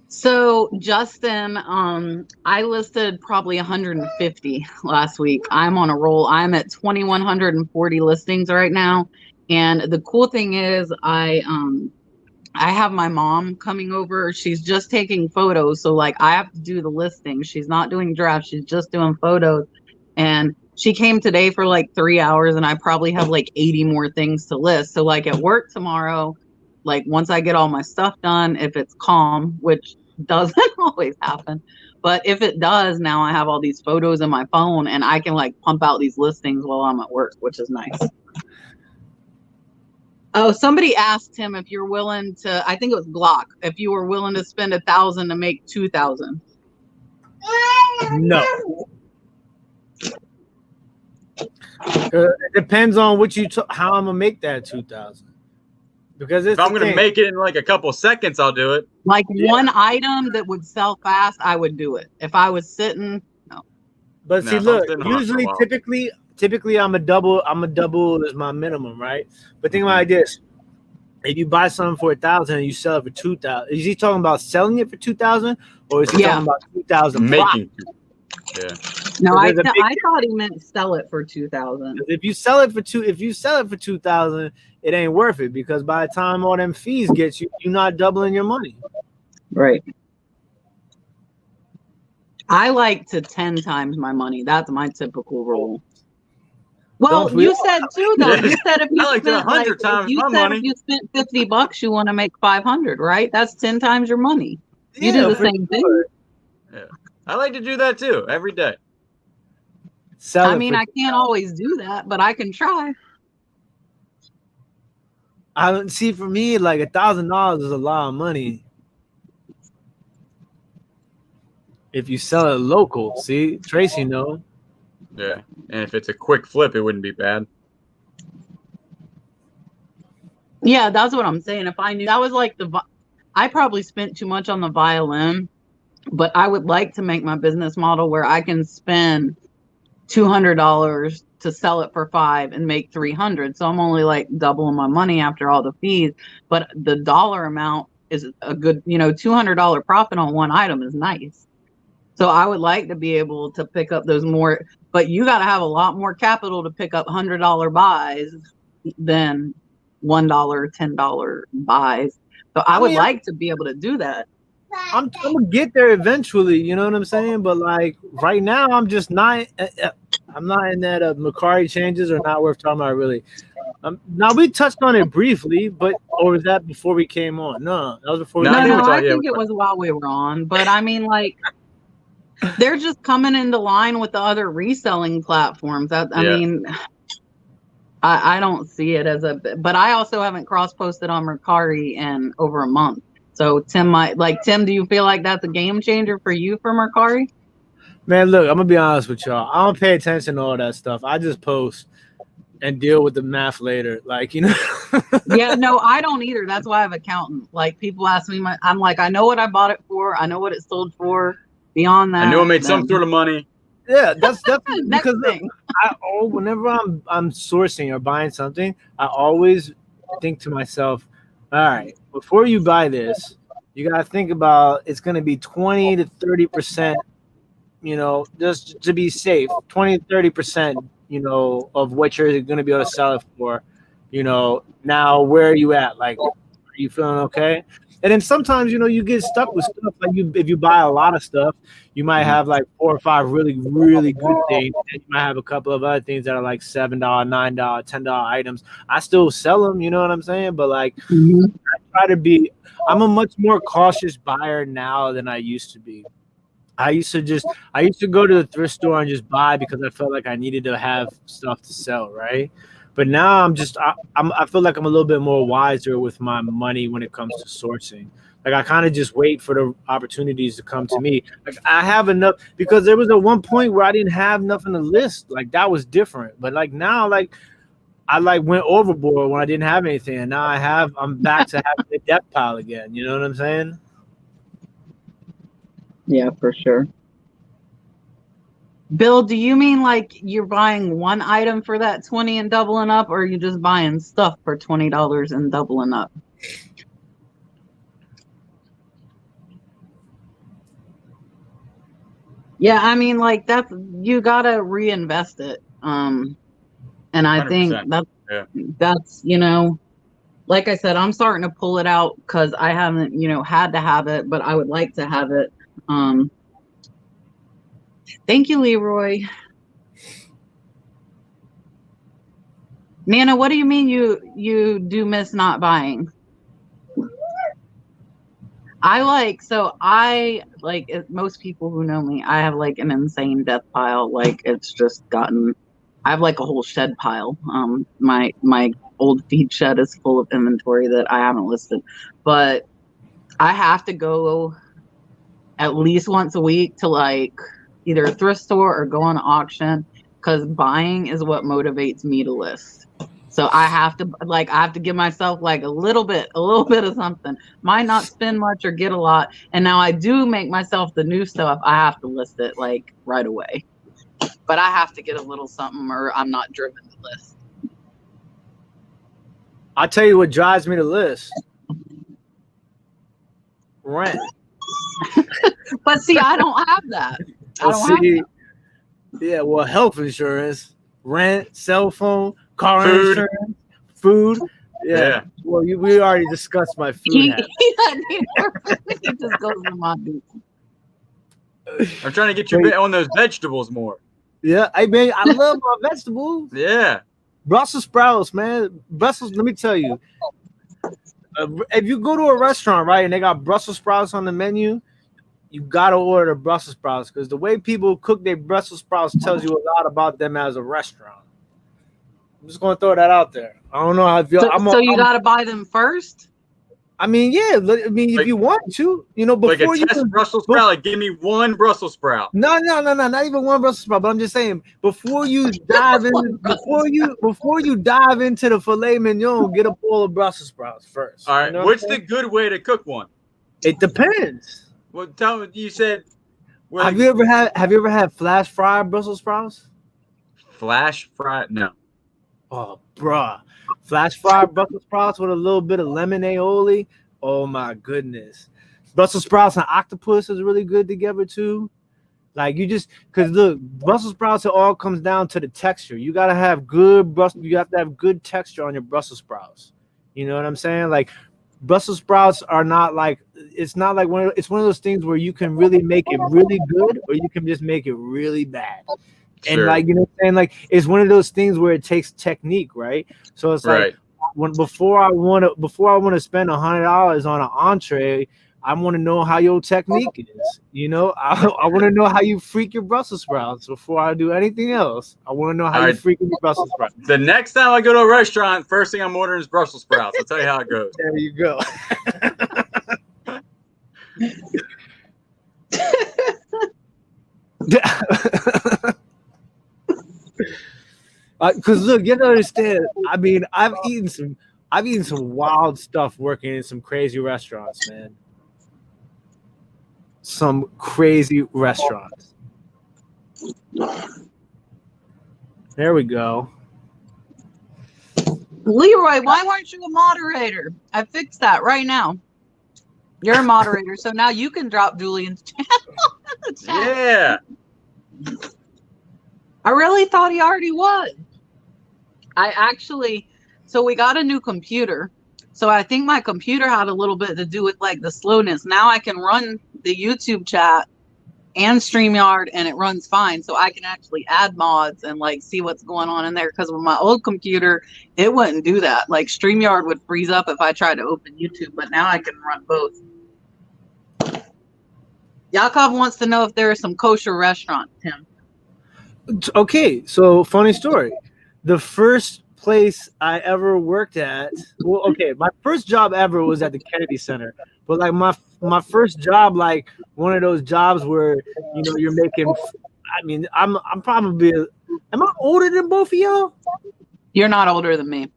Speaker 1: So Justin, I listed probably 150 last week. I'm on a roll. I'm at 2,140 listings right now. And the cool thing is I have my mom coming over. She's just taking photos. So like I have to do the listing. She's not doing drafts. She's just doing photos. And she came today for like 3 hours, and I probably have like 80 more things to list. So like at work tomorrow, like once I get all my stuff done, if it's calm, which doesn't always happen, but if it does, now I have all these photos in my phone and I can like pump out these listings while I'm at work, which is nice. Oh, somebody asked him if you're willing to, I think it was Glock, if you were willing to spend 1,000 to make 2,000.
Speaker 2: No. It depends on what how I'm gonna make that 2,000. Because
Speaker 3: if I'm gonna make it in like a couple seconds, I'll do it.
Speaker 1: Like one item that would sell fast, I would do it. If I was sitting, no.
Speaker 2: But see, look, usually, typically, I'm a double is my minimum, right? But think about this: if you buy something for 1,000 and you sell it for 2,000, is he talking about selling it for 2,000, or is he talking about 2,000
Speaker 3: making? Yeah.
Speaker 1: No, I thought he meant sell it for 2,000.
Speaker 2: If you sell it for 2,000, it ain't worth it, because by the time all them fees get you, you're not doubling your money.
Speaker 1: Right. I like to 10 times my money. That's my typical rule. Well, you said too, though. You said if you
Speaker 3: I like to
Speaker 1: spent
Speaker 3: 100 times my money.
Speaker 1: if you spent $50, you want to make 500, right? That's 10 times your money. You
Speaker 2: Yeah,
Speaker 1: do the same thing.
Speaker 3: Yeah. I like to do that too every day.
Speaker 2: Sell
Speaker 1: I
Speaker 2: it
Speaker 1: mean,
Speaker 2: for-
Speaker 1: I can't always do that, but I can try.
Speaker 2: I don't see, for me, like $1,000 is a lot of money. If you sell it local, see, Tracy, know.
Speaker 3: Yeah. And if it's a quick flip, it wouldn't be bad.
Speaker 1: Yeah, that's what I'm saying. If I knew that was like I probably spent too much on the violin, but I would like to make my business model where I can spend $200 to sell it for $5 and make $300. So I'm only like doubling my money after all the fees, but the dollar amount is a good, $200 profit on one item is nice. So I would like to be able to pick up those more, but you got to have a lot more capital to pick up $100 buys than $1, $10 buys. So I would like to be able to do that.
Speaker 2: I'm gonna get there eventually, you know what I'm saying? But like right now, I'm just not. I'm not in that Macari changes are not worth talking about really. Now we touched on it briefly, but or was that before we came on? No, that was before.
Speaker 3: No,
Speaker 1: I think it was while we were on. But I mean, like, they're just coming into line with the other reselling platforms. I mean, I don't see it as but I also haven't cross-posted on Mercari in over a month. So Tim Tim, do you feel like that's a game changer for you for Mercari?
Speaker 2: Man, look, I'm gonna be honest with y'all. I don't pay attention to all that stuff. I just post and deal with the math later. Like,
Speaker 1: Yeah, no, I don't either. That's why I have an accountant. Like, people ask me, I'm like, I know what I bought it for. I know what it sold for. Beyond that,
Speaker 3: I knew I made some sort of money.
Speaker 2: Yeah, that's because
Speaker 1: thing.
Speaker 2: Whenever I'm sourcing or buying something, I always think to myself, all right, before you buy this, you gotta think about it's gonna be 20 to 30%, just to be safe, 20 to 30%, of what you're gonna be able to sell it for. Now where are you at? Like, are you feeling okay? And then sometimes, you get stuck with stuff. Like if you buy a lot of stuff, you might have like 4 or 5 really, really good things. And you might have a couple of other things that are like $7, $9, $10 items. I still sell them, you know what I'm saying? But like, I'm a much more cautious buyer now than I used to be. I used to go to the thrift store and just buy because I felt like I needed to have stuff to sell, right? But now I feel like I'm a little bit more wiser with my money when it comes to sourcing. Like I kind of just wait for the opportunities to come to me. Like I have enough, because there was at one point where I didn't have nothing to list. Like that was different. But like now, like I went overboard when I didn't have anything, and now I'm back to having a debt pile again. You know what I'm saying?
Speaker 1: Yeah, for sure. Bill, do you mean like you're buying one item for that 20 and doubling up, or are you just buying stuff for $20 and doubling up? Yeah, I mean, like you gotta reinvest it. And I think that's like I said, I'm starting to pull it out because I haven't, had to have it, but I would like to have it. Thank you, Leroy. Nana, what do you mean you do miss not buying? I most people who know me, I have like an insane death pile. Like it's just I have like a whole shed pile. My old feed shed is full of inventory that I haven't listed, but I have to go at least once a week to like either a thrift store or go on an auction, because buying is what motivates me to list. So I have to give myself like a little bit of something. Might not spend much or get a lot. And now I do make myself the new stuff. I have to list it like right away. But I have to get a little something or I'm not driven to list.
Speaker 2: I'll tell you what drives me to list. Rent.
Speaker 1: But see, I don't have that.
Speaker 2: Yeah, well, health insurance, rent, cell phone, car
Speaker 3: food.
Speaker 2: Insurance, food. Yeah. Well, we already discussed my food.
Speaker 1: He just goes to my beat.
Speaker 3: I'm trying to get you on those vegetables more.
Speaker 2: Yeah, I mean, I love my vegetables.
Speaker 3: Yeah.
Speaker 2: Brussels sprouts, man. Brussels. Let me tell you, if you go to a restaurant, right, and they got Brussels sprouts on the menu, you gotta order the Brussels sprouts because the way people cook their Brussels sprouts tells you a lot about them as a restaurant. I'm just gonna throw that out there. I don't know how I feel.
Speaker 1: So you got to buy them first.
Speaker 2: I mean, yeah. I mean, if you want to, before
Speaker 3: like a
Speaker 2: you
Speaker 3: test Brussels sprout, like give me one Brussels sprout.
Speaker 2: No, not even one Brussels sprout. But I'm just saying, before you dive in, before you dive into the filet mignon, get a bowl of Brussels sprouts first.
Speaker 3: All right. What's the good way to cook one?
Speaker 2: It depends.
Speaker 3: Well, tell me. You said.
Speaker 2: Have you ever had flash fried Brussels sprouts?
Speaker 3: Flash fried? No.
Speaker 2: Oh, bruh. Flash fried Brussels sprouts with a little bit of lemon aioli. Oh my goodness. Brussels sprouts and octopus is really good together too. Like because look, Brussels sprouts, it all comes down to the texture. You gotta have you have to have good texture on your Brussels sprouts. You know what I'm saying? Like Brussels sprouts are not like it's not like it's one of those things where you can really make it really good or you can just make it really bad. And like, you know what I'm saying? Like it's one of those things where it takes technique, right? So it's like before I want to spend $100 on an entree, I want to know how your technique is. I want to know how you freak your Brussels sprouts before I do anything else. I want to know how you freak your Brussels sprouts.
Speaker 3: The next time I go to a restaurant, first thing I'm ordering is Brussels sprouts. I'll tell you how it goes.
Speaker 2: There you go. Because look, you don't understand. I mean, I've eaten some wild stuff working in some crazy restaurants, man. Some crazy restaurants. There we go.
Speaker 1: Leroy, why weren't you a moderator? I fixed that right now. You're a moderator, so now you can drop Julian's channel.
Speaker 3: Yeah.
Speaker 1: I really thought he already was. So we got a new computer. So I think my computer had a little bit to do with like the slowness. Now I can run the YouTube chat and StreamYard and it runs fine. So I can actually add mods and like see what's going on in there. Because with my old computer, it wouldn't do that. Like StreamYard would freeze up if I tried to open YouTube, but now I can run both. Yakov wants to know if there are some kosher restaurants, Tim.
Speaker 2: Okay, so funny story. The first place I ever worked at, my first job ever was at the Kennedy Center. But like my first job, like one of those jobs where you're making. I mean, I'm probably. Am I older than both of y'all?
Speaker 1: You're not older than me.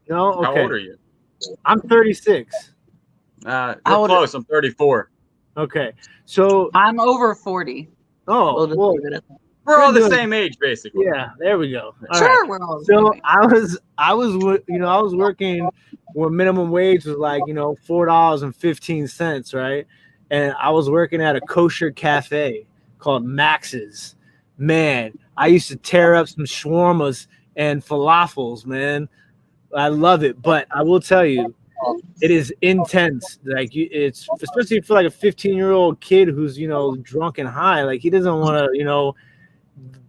Speaker 2: No. Okay.
Speaker 3: How old are you?
Speaker 2: I'm 36.
Speaker 3: You're close. I'm 34.
Speaker 2: Okay, so
Speaker 1: I'm over 40.
Speaker 2: Oh, well,
Speaker 3: we're all the same age, basically.
Speaker 2: Yeah, there we go.
Speaker 1: Sure, we're all the
Speaker 2: so
Speaker 1: same age.
Speaker 2: I was working where minimum wage was like $4.15, right? And I was working at a kosher cafe called Max's. Man, I used to tear up some shawarmas and falafels, man. I love it, but I will tell you, it is intense. Like it's especially for like a 15-year-old kid who's drunk and high. Like he doesn't want to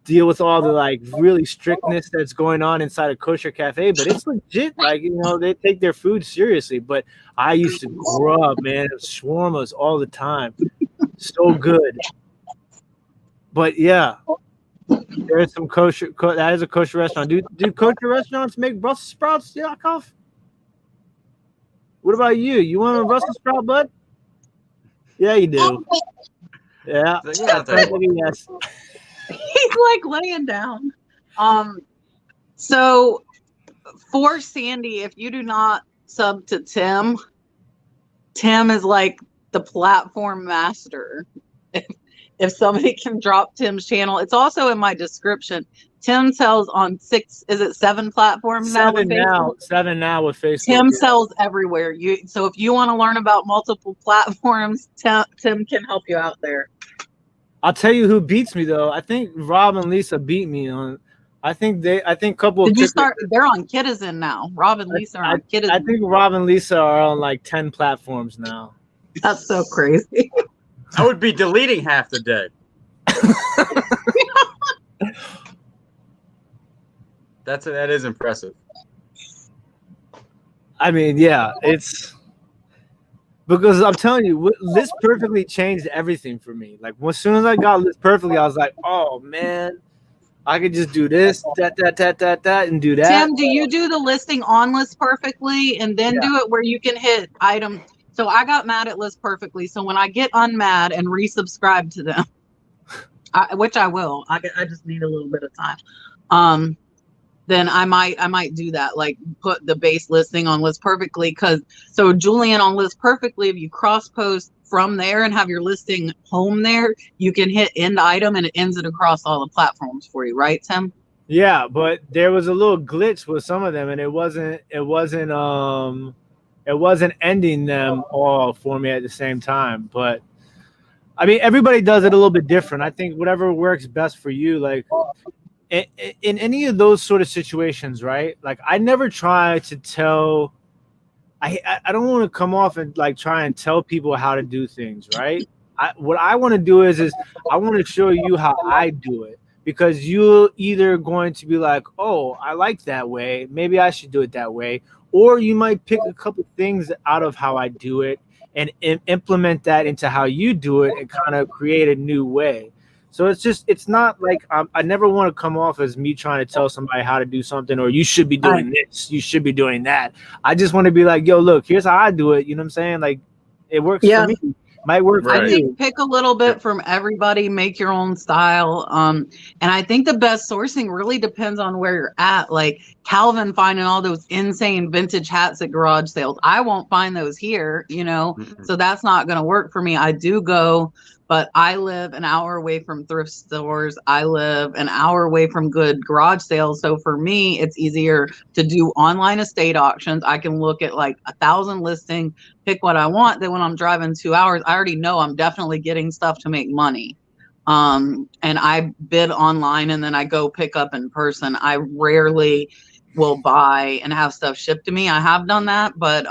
Speaker 2: deal with all the like really strictness that's going on inside a kosher cafe. But it's legit. Like they take their food seriously. But I used to grub, man, shawarmas all the time. So good. But yeah, there's some kosher. That is a kosher restaurant. Do kosher restaurants make Brussels sprouts, Yakov? What about you? You want a Brussels sprout, bud? Yeah, you do. Yeah. Yes.
Speaker 1: He's like laying down. So for Sandy, if you do not sub to Tim is like the platform master. If somebody can drop Tim's channel, it's also in my description. Tim sells on 7 platforms now?
Speaker 2: Seven now with Facebook.
Speaker 1: Tim sells everywhere. So if you want to learn about multiple platforms, Tim can help you out there.
Speaker 2: I'll tell you who beats me though. I think Rob and Lisa beat me on. I think couple.
Speaker 1: Did you start? They're on Kitizen now. Rob and Lisa are on Kitizen.
Speaker 2: I think Rob and Lisa are on like 10 platforms now.
Speaker 1: That's so crazy.
Speaker 3: I would be deleting half the day. That is impressive.
Speaker 2: I mean, yeah, it's because I'm telling you, List Perfectly changed everything for me. Like as soon as I got List Perfectly, I was like, oh man, I could just do this, that, and do that.
Speaker 1: Tim, do you do the listing on List Perfectly and then do it where you can hit item? So I got mad at List Perfectly. So when I get unmad and resubscribe to them, which I will, I just need a little bit of time. Then I might do that, like put the base listing on List Perfectly. So Julian, on List Perfectly, if you cross post from there and have your listing home there, you can hit end item and it ends it across all the platforms for you, right, Tim?
Speaker 2: Yeah, but there was a little glitch with some of them, and it wasn't ending them all for me at the same time. But I mean, everybody does it a little bit different. I think whatever works best for you, like in any of those sort of situations, right? Like I never try to tell. I don't want to come off and like try and tell people how to do things, right? What I want to do is I want to show you how I do it. Because you're either going to be like, oh, I like that way. Maybe I should do it that way. Or you might pick a couple things out of how I do it and implement that into how you do it and kind of create a new way. So it's not like I never want to come off as me trying to tell somebody how to do something or you should be doing this, you should be doing that. I just want to be like, yo, look, here's how I do it. You know what I'm saying? Like it works for me. Might work for you.
Speaker 1: I think pick a little bit from everybody, make your own style. And I think the best sourcing really depends on where you're at. Like Calvin finding all those insane vintage hats at garage sales. I won't find those here, so that's not going to work for me. I do go, but I live an hour away from thrift stores. I live an hour away from good garage sales. So for me, it's easier to do online estate auctions. I can look at like 1,000 listings, pick what I want. Then when I'm driving 2 hours, I already know I'm definitely getting stuff to make money. And I bid online and then I go pick up in person. I rarely will buy and have stuff shipped to me. I have done that, but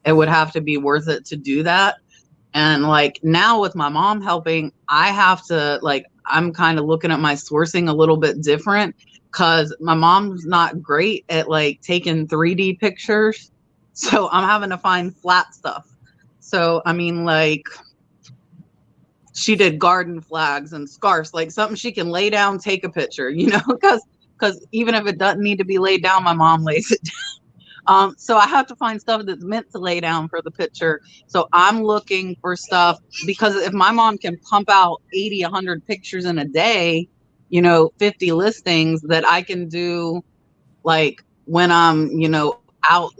Speaker 1: it would have to be worth it to do that. And like now with my mom helping, I have to I'm kind of looking at my sourcing a little bit different because my mom's not great at like taking 3D pictures. So I'm having to find flat stuff. So, I mean, like she did garden flags and scarves, like something she can lay down, take a picture, because even if it doesn't need to be laid down, my mom lays it down. So I have to find stuff that's meant to lay down for the picture. So I'm looking for stuff because if my mom can pump out 80, 100 pictures in a day, 50 listings that I can do like when I'm, out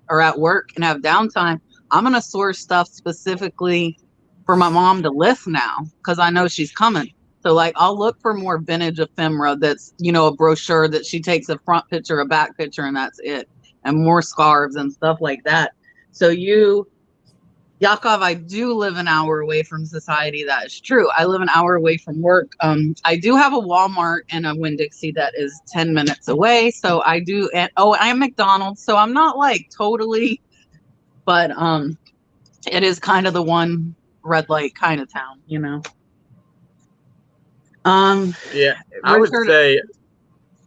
Speaker 1: or at work and have downtime, I'm going to source stuff specifically for my mom to list now because I know she's coming. So like I'll look for more vintage ephemera that's, a brochure that she takes a front picture, a back picture, and that's it. And more scarves and stuff like that. So Yakov, I do live an hour away from society. That is true. I live an hour away from work. I do have a Walmart and a Winn-Dixie that is 10 minutes away. So I do. And I'm McDonald's. So I'm not like totally, but it is kind of the one red light kind of town,
Speaker 3: Yeah, I would say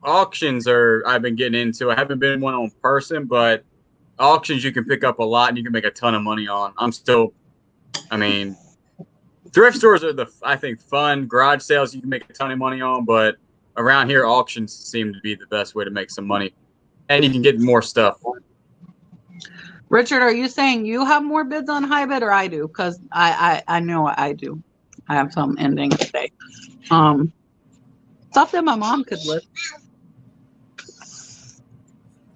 Speaker 3: auctions I've been getting into. I haven't been one on person, but auctions you can pick up a lot and you can make a ton of money on. Thrift stores are I think fun. Garage sales you can make a ton of money on, but around here auctions seem to be the best way to make some money. And you can get more stuff.
Speaker 1: Richard, are you saying you have more bids on high bid or I do? Because I know I do. I have some ending today. Stuff that my mom could list.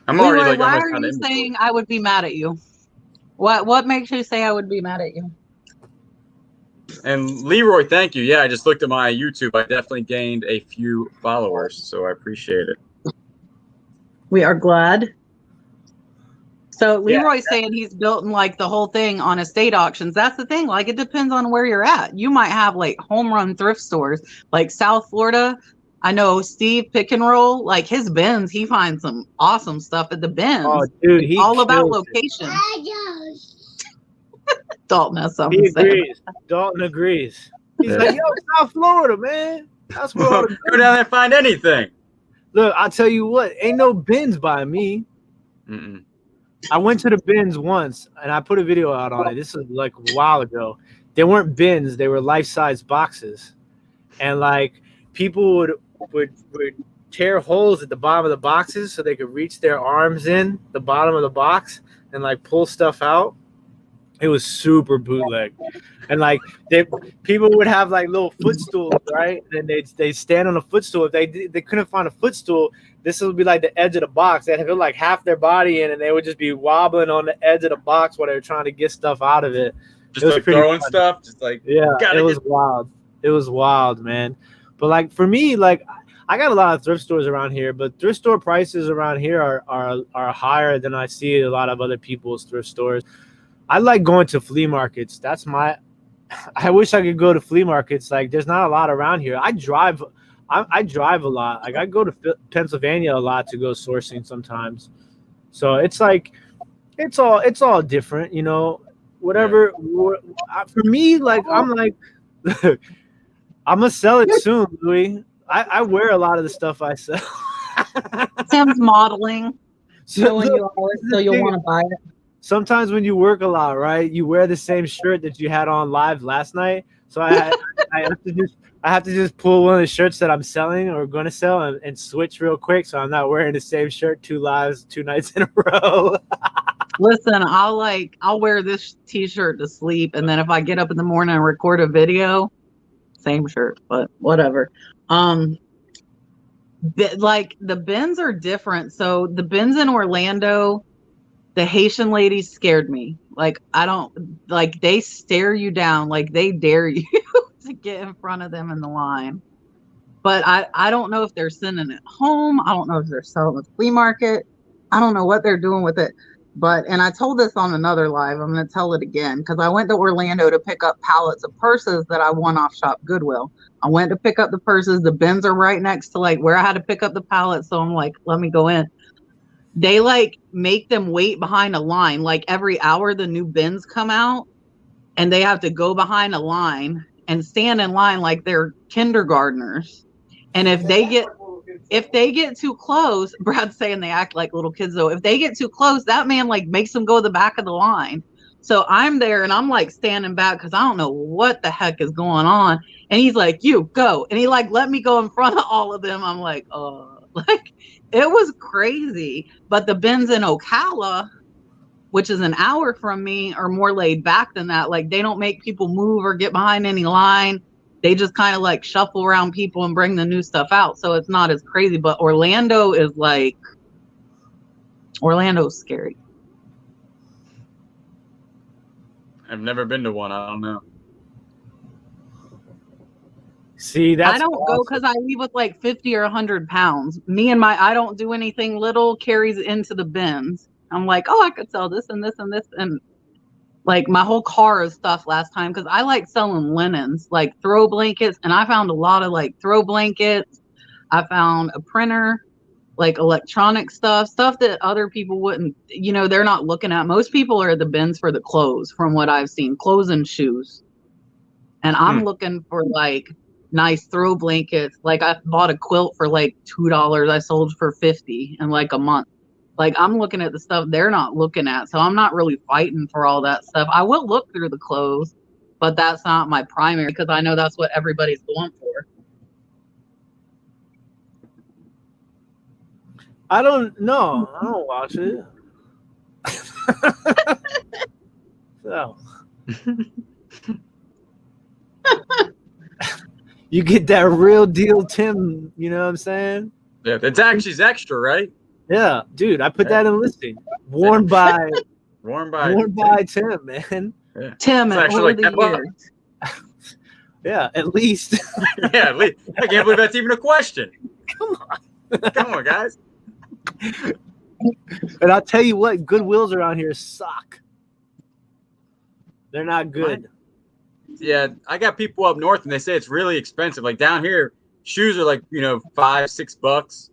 Speaker 3: I'm already
Speaker 1: Leroy, why are you saying I would be mad at you? What makes you say I would be mad at you?
Speaker 3: And Leroy, thank you. Yeah, I just looked at my YouTube. I definitely gained a few followers, so I appreciate it.
Speaker 1: We are glad. So Leroy's saying he's built in like the whole thing on estate auctions. That's the thing. Like it depends on where you're at. You might have like home run thrift stores like South Florida. I know Steve Pick and Roll, like his bins, he finds some awesome stuff at the bins.
Speaker 2: Oh, dude,
Speaker 1: it's all about location. Dalton has something
Speaker 2: He
Speaker 1: to say.
Speaker 2: agrees. Dalton agrees. He's like, yo, South Florida, man. That's where all the
Speaker 3: Go down there and find anything.
Speaker 2: Look, I'll tell you what, ain't no bins by me.
Speaker 3: Mm-mm.
Speaker 2: I went to the bins once and I put a video out on it. This was like a while ago. They weren't bins, they were life-size boxes. And like people would tear holes at the bottom of the boxes so they could reach their arms in the bottom of the box and like pull stuff out. It was super bootleg. And like people would have like little footstools, right? And they stand on a footstool. If they couldn't find a footstool, this would be like the edge of the box. They'd have like half their body in, and they would just be wobbling on the edge of the box while they were trying to get stuff out of it.
Speaker 3: Just like throwing stuff, just like
Speaker 2: it was wild. It was wild, man. But like for me, like I got a lot of thrift stores around here, but thrift store prices around here are higher than I see at a lot of other people's thrift stores. I like going to flea markets. I wish I could go to flea markets. Like there's not a lot around here. I drive a lot. Like I go to Pennsylvania a lot to go sourcing sometimes. So it's like it's all different, you know. Whatever. Yeah. For me, like I'm like I'm gonna sell it soon, Louis. I wear a lot of the stuff I sell.
Speaker 1: Tim's modeling, so you'll want to buy it.
Speaker 2: Sometimes when you work a lot, right, you wear the same shirt that you had on live last night. So I have to just pull one of the shirts that I'm selling or going to sell and switch real quick, so I'm not wearing the same shirt 2 nights in a row.
Speaker 1: Listen, I'll wear this t-shirt to sleep, and then if I get up in the morning and record a video, same shirt, but whatever. Like the bins are different. So the bins in Orlando, the Haitian ladies scared me. Like they stare you down, like they dare you to get in front of them in the line. But I don't know if they're sending it home. I don't know if they're selling at the flea market. I don't know what they're doing with it. And I told this on another live. I'm going to tell it again because I went to Orlando to pick up pallets of purses that I won off Shop Goodwill. I went to pick up the purses. The bins are right next to like where I had to pick up the pallets. So I'm like, let me go in. They like make them wait behind a line. Like every hour the new bins come out and they have to go behind a line and stand in line like they're kindergartners. And if they get too close, Brad's saying they act like little kids though. If they get too close, that man like makes them go to the back of the line. So I'm there and I'm like standing back because I don't know what the heck is going on. And he's like, you go. And he like let me go in front of all of them. I'm like, like it was crazy. But the bins in Ocala, which is an hour from me, are more laid back than that. Like they don't make people move or get behind any line. They just kind of like shuffle around people and bring the new stuff out. So it's not as crazy. But Orlando's scary.
Speaker 3: I've never been to one. I don't know.
Speaker 2: See, I
Speaker 1: don't go because I leave with like 50 or 100 pounds. I don't do anything little, carries into the bins. I'm like, I could sell this and this and this. And like my whole car is stuff last time because I like selling linens, like throw blankets. And I found a lot of like throw blankets. I found a printer, like electronic stuff that other people wouldn't, they're not looking at. Most people are at the bins for the clothes from what I've seen, clothes and shoes. And I'm looking for like nice throw blankets. Like I bought a quilt for like $2. I sold for $50 in like a month. Like I'm looking at the stuff they're not looking at. So I'm not really fighting for all that stuff. I will look through the clothes, but that's not my primary because I know that's what everybody's going for.
Speaker 2: I don't know. I don't watch it. So you get that real deal, Tim. You know what I'm saying?
Speaker 3: Yeah, that's actually extra, right?
Speaker 2: Yeah, dude. I put that in listing. Worn by Tim, man.
Speaker 3: Yeah.
Speaker 1: Tim,
Speaker 3: actually like
Speaker 1: years.
Speaker 2: Yeah, at least.
Speaker 3: Yeah, at least. I can't believe that's even a question. Come on, guys.
Speaker 2: And I'll tell you what, Goodwills around here suck. They're not good.
Speaker 3: Yeah, I got people up north and they say it's really expensive. Like down here, shoes are like, $5-6.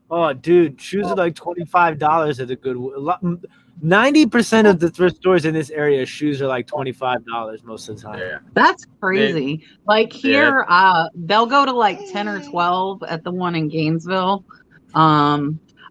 Speaker 2: Oh, dude, shoes are like $25 at the Goodwill. 90% of the thrift stores in this area, shoes are like $25 most of the time.
Speaker 3: Yeah.
Speaker 1: That's crazy. Like
Speaker 3: Yeah.
Speaker 1: here, they'll go to like 10 or 12 at the one in Gainesville.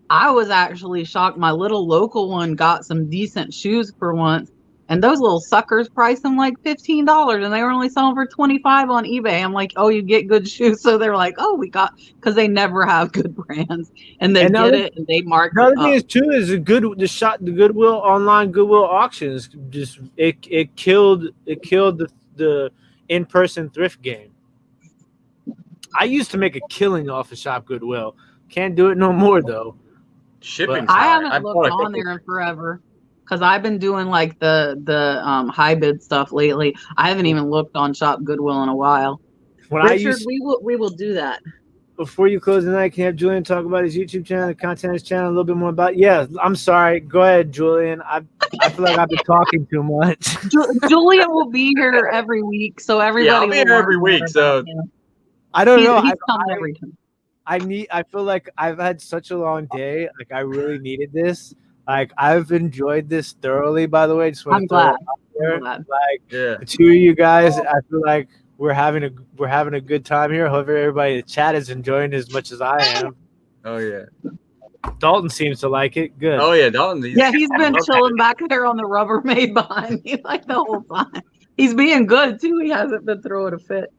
Speaker 1: I was actually shocked. My little local one got some decent shoes for once, and those little suckers priced them like $15, and they were only selling for 25 on eBay. I'm like, oh, you get good shoes. So they're like, oh, we got, because they never have good brands, and they
Speaker 2: And
Speaker 1: get it and they mark it
Speaker 2: Another thing
Speaker 1: up.
Speaker 2: is too is the Goodwill online Goodwill auctions just it killed the in-person thrift game. I used to make a killing off of Shop Goodwill. Can't do it no more though.
Speaker 3: Shipping.
Speaker 1: I haven't looked on there in forever because I've been doing like the high bid stuff lately. I haven't even looked on Shop Goodwill in a while. Richard, we will do that.
Speaker 2: Before you close tonight, can you have Julian talk about his YouTube channel, the content of his channel, a little bit more about? Yeah, I'm sorry. Go ahead, Julian. I feel like I've been talking too much.
Speaker 1: Julian will be here every week, so everybody.
Speaker 3: Yeah, I'll be here every week. So
Speaker 2: I don't know.
Speaker 1: He's coming every time.
Speaker 2: I feel like I've had such a long day. Like I really needed this. Like I've enjoyed this thoroughly. By the way, just want
Speaker 1: I'm
Speaker 2: to throw
Speaker 1: glad.
Speaker 2: it out there.
Speaker 1: I'm glad.
Speaker 2: Like
Speaker 3: yeah.
Speaker 2: the two of you guys, I feel like we're having a good time here. Hope everybody in the chat is enjoying it as much as I am.
Speaker 3: Oh yeah.
Speaker 2: Dalton seems to like it. Good.
Speaker 3: Oh yeah, Dalton.
Speaker 1: He's been chilling back there on the Rubbermaid behind me like the whole time. He's being good too. He hasn't been throwing a fit.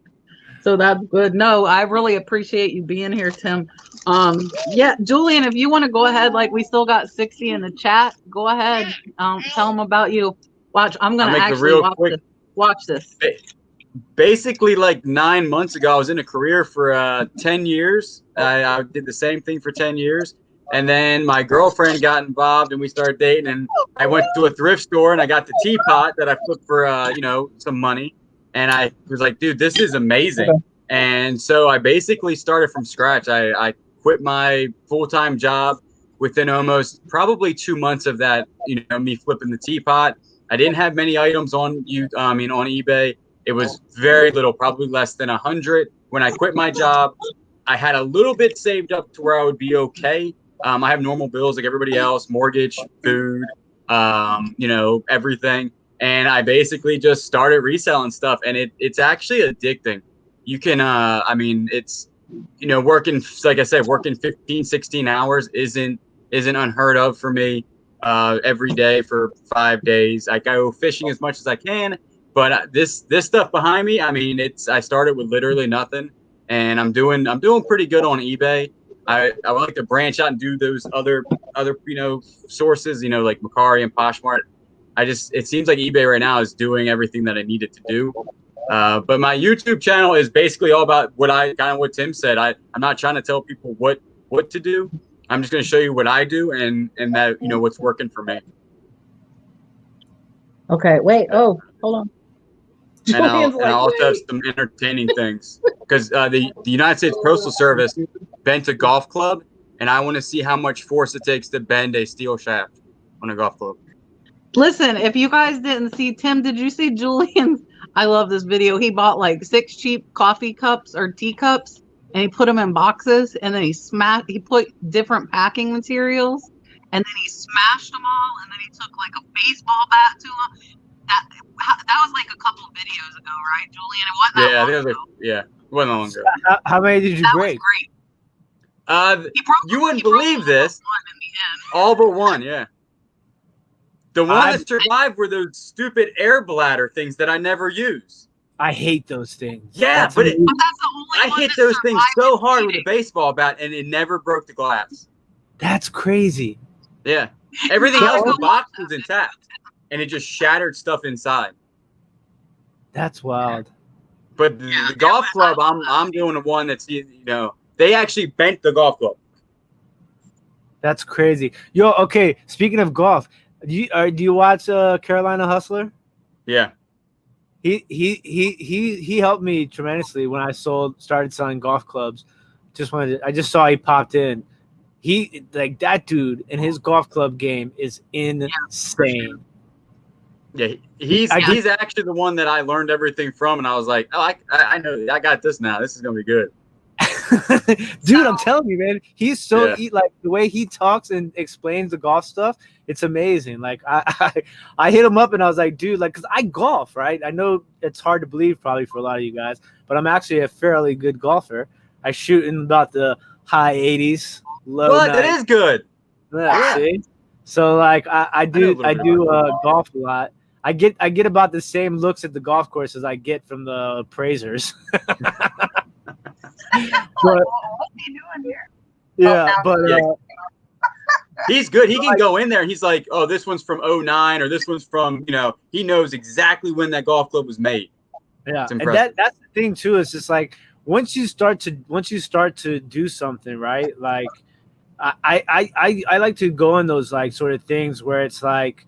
Speaker 1: So that's good. No, I really appreciate you being here, Tim. Yeah, Julian, if you want to go ahead, like we still got 60 in the chat, go ahead. Tell them about you. Watch, I'm gonna actually watch this.
Speaker 3: Basically, like 9 months ago, I was in a career for 10 years. I did the same thing for 10 years. And then my girlfriend got involved and we started dating. And I went to a thrift store and I got the teapot that I flipped for, some money. And I was like, dude, this is amazing. Okay. And so I basically started from scratch. I quit my full-time job within probably 2 months of that, me flipping the teapot. I didn't have many items on eBay. It was very little, probably less than 100. When I quit my job, I had a little bit saved up to where I would be okay. I have normal bills like everybody else, mortgage, food, everything. And I basically just started reselling stuff, and it's actually addicting. You can, it's, working, like I said, working 15, 16 hours isn't unheard of for me every day for 5 days. I go fishing as much as I can, but this stuff behind me, I started with literally nothing, and I'm doing pretty good on eBay. I would like to branch out and do those other sources, like Mercari and Poshmark. It seems like eBay right now is doing everything that I needed to do. But my YouTube channel is basically all about what Tim said. I'm not trying to tell people what to do. I'm just going to show you what I do and that, what's working for me.
Speaker 1: Okay. Wait. Oh, hold on.
Speaker 3: And I'll also have some entertaining things because the United States Postal Service bent a golf club, and I want to see how much force it takes to bend a steel shaft on a golf club.
Speaker 1: Listen, if you guys didn't see Tim, did you see Julian's? I love this video. He bought like 6 cheap coffee cups or teacups, and he put them in boxes, and then he put different packing materials, and then he smashed them all, and then he took like a baseball bat to them. That was like a couple of videos ago, right, Julian? It wasn't that long ago.
Speaker 3: It wasn't long ago.
Speaker 2: How many did you break?
Speaker 1: Was great.
Speaker 3: You wouldn't believe this. All but one, yeah. The one that survived were those stupid air bladder things that I never use.
Speaker 2: I hate those things.
Speaker 3: Yeah,
Speaker 1: but that's the only
Speaker 3: I hit those things so hard with a baseball bat, and it never broke the glass.
Speaker 2: That's crazy.
Speaker 3: Yeah. Everything else in the box was intact, and it just shattered stuff inside.
Speaker 2: That's wild.
Speaker 3: But the golf club, I'm doing the one that's, they actually bent the golf club.
Speaker 2: That's crazy. Yo, okay, speaking of golf, do you watch Carolina Hustler?
Speaker 3: Yeah.
Speaker 2: He helped me tremendously when I started selling golf clubs. I just saw he popped in. He like that dude and his golf club game is insane.
Speaker 3: Yeah, he's actually the one that I learned everything from, and I was like, oh, I know, I got this now. This is gonna be good.
Speaker 2: Dude, I'm telling you, man, he's so
Speaker 3: Yeah.
Speaker 2: like the way he talks and explains the golf stuff. It's amazing. Like I hit him up and I was like, dude, like, cause I golf, right? I know it's hard to believe probably for a lot of you guys, but I'm actually a fairly good golfer. I shoot in about the high 80s, low
Speaker 3: What?
Speaker 2: 90s.
Speaker 3: That is good.
Speaker 2: Yeah, see? So like I do golf a lot. I get about the same looks at the golf course as I get from the appraisers. But
Speaker 1: what's he doing here?
Speaker 2: yeah, but
Speaker 3: He's good. He can go in there and he's like, oh, this one's from 09 or this one's from, he knows exactly when that golf club was made.
Speaker 2: yeah,
Speaker 3: It's
Speaker 2: and
Speaker 3: impressive.
Speaker 2: that's the thing too. It's just like once you start to do something, right? Like I like to go in those like sort of things where it's like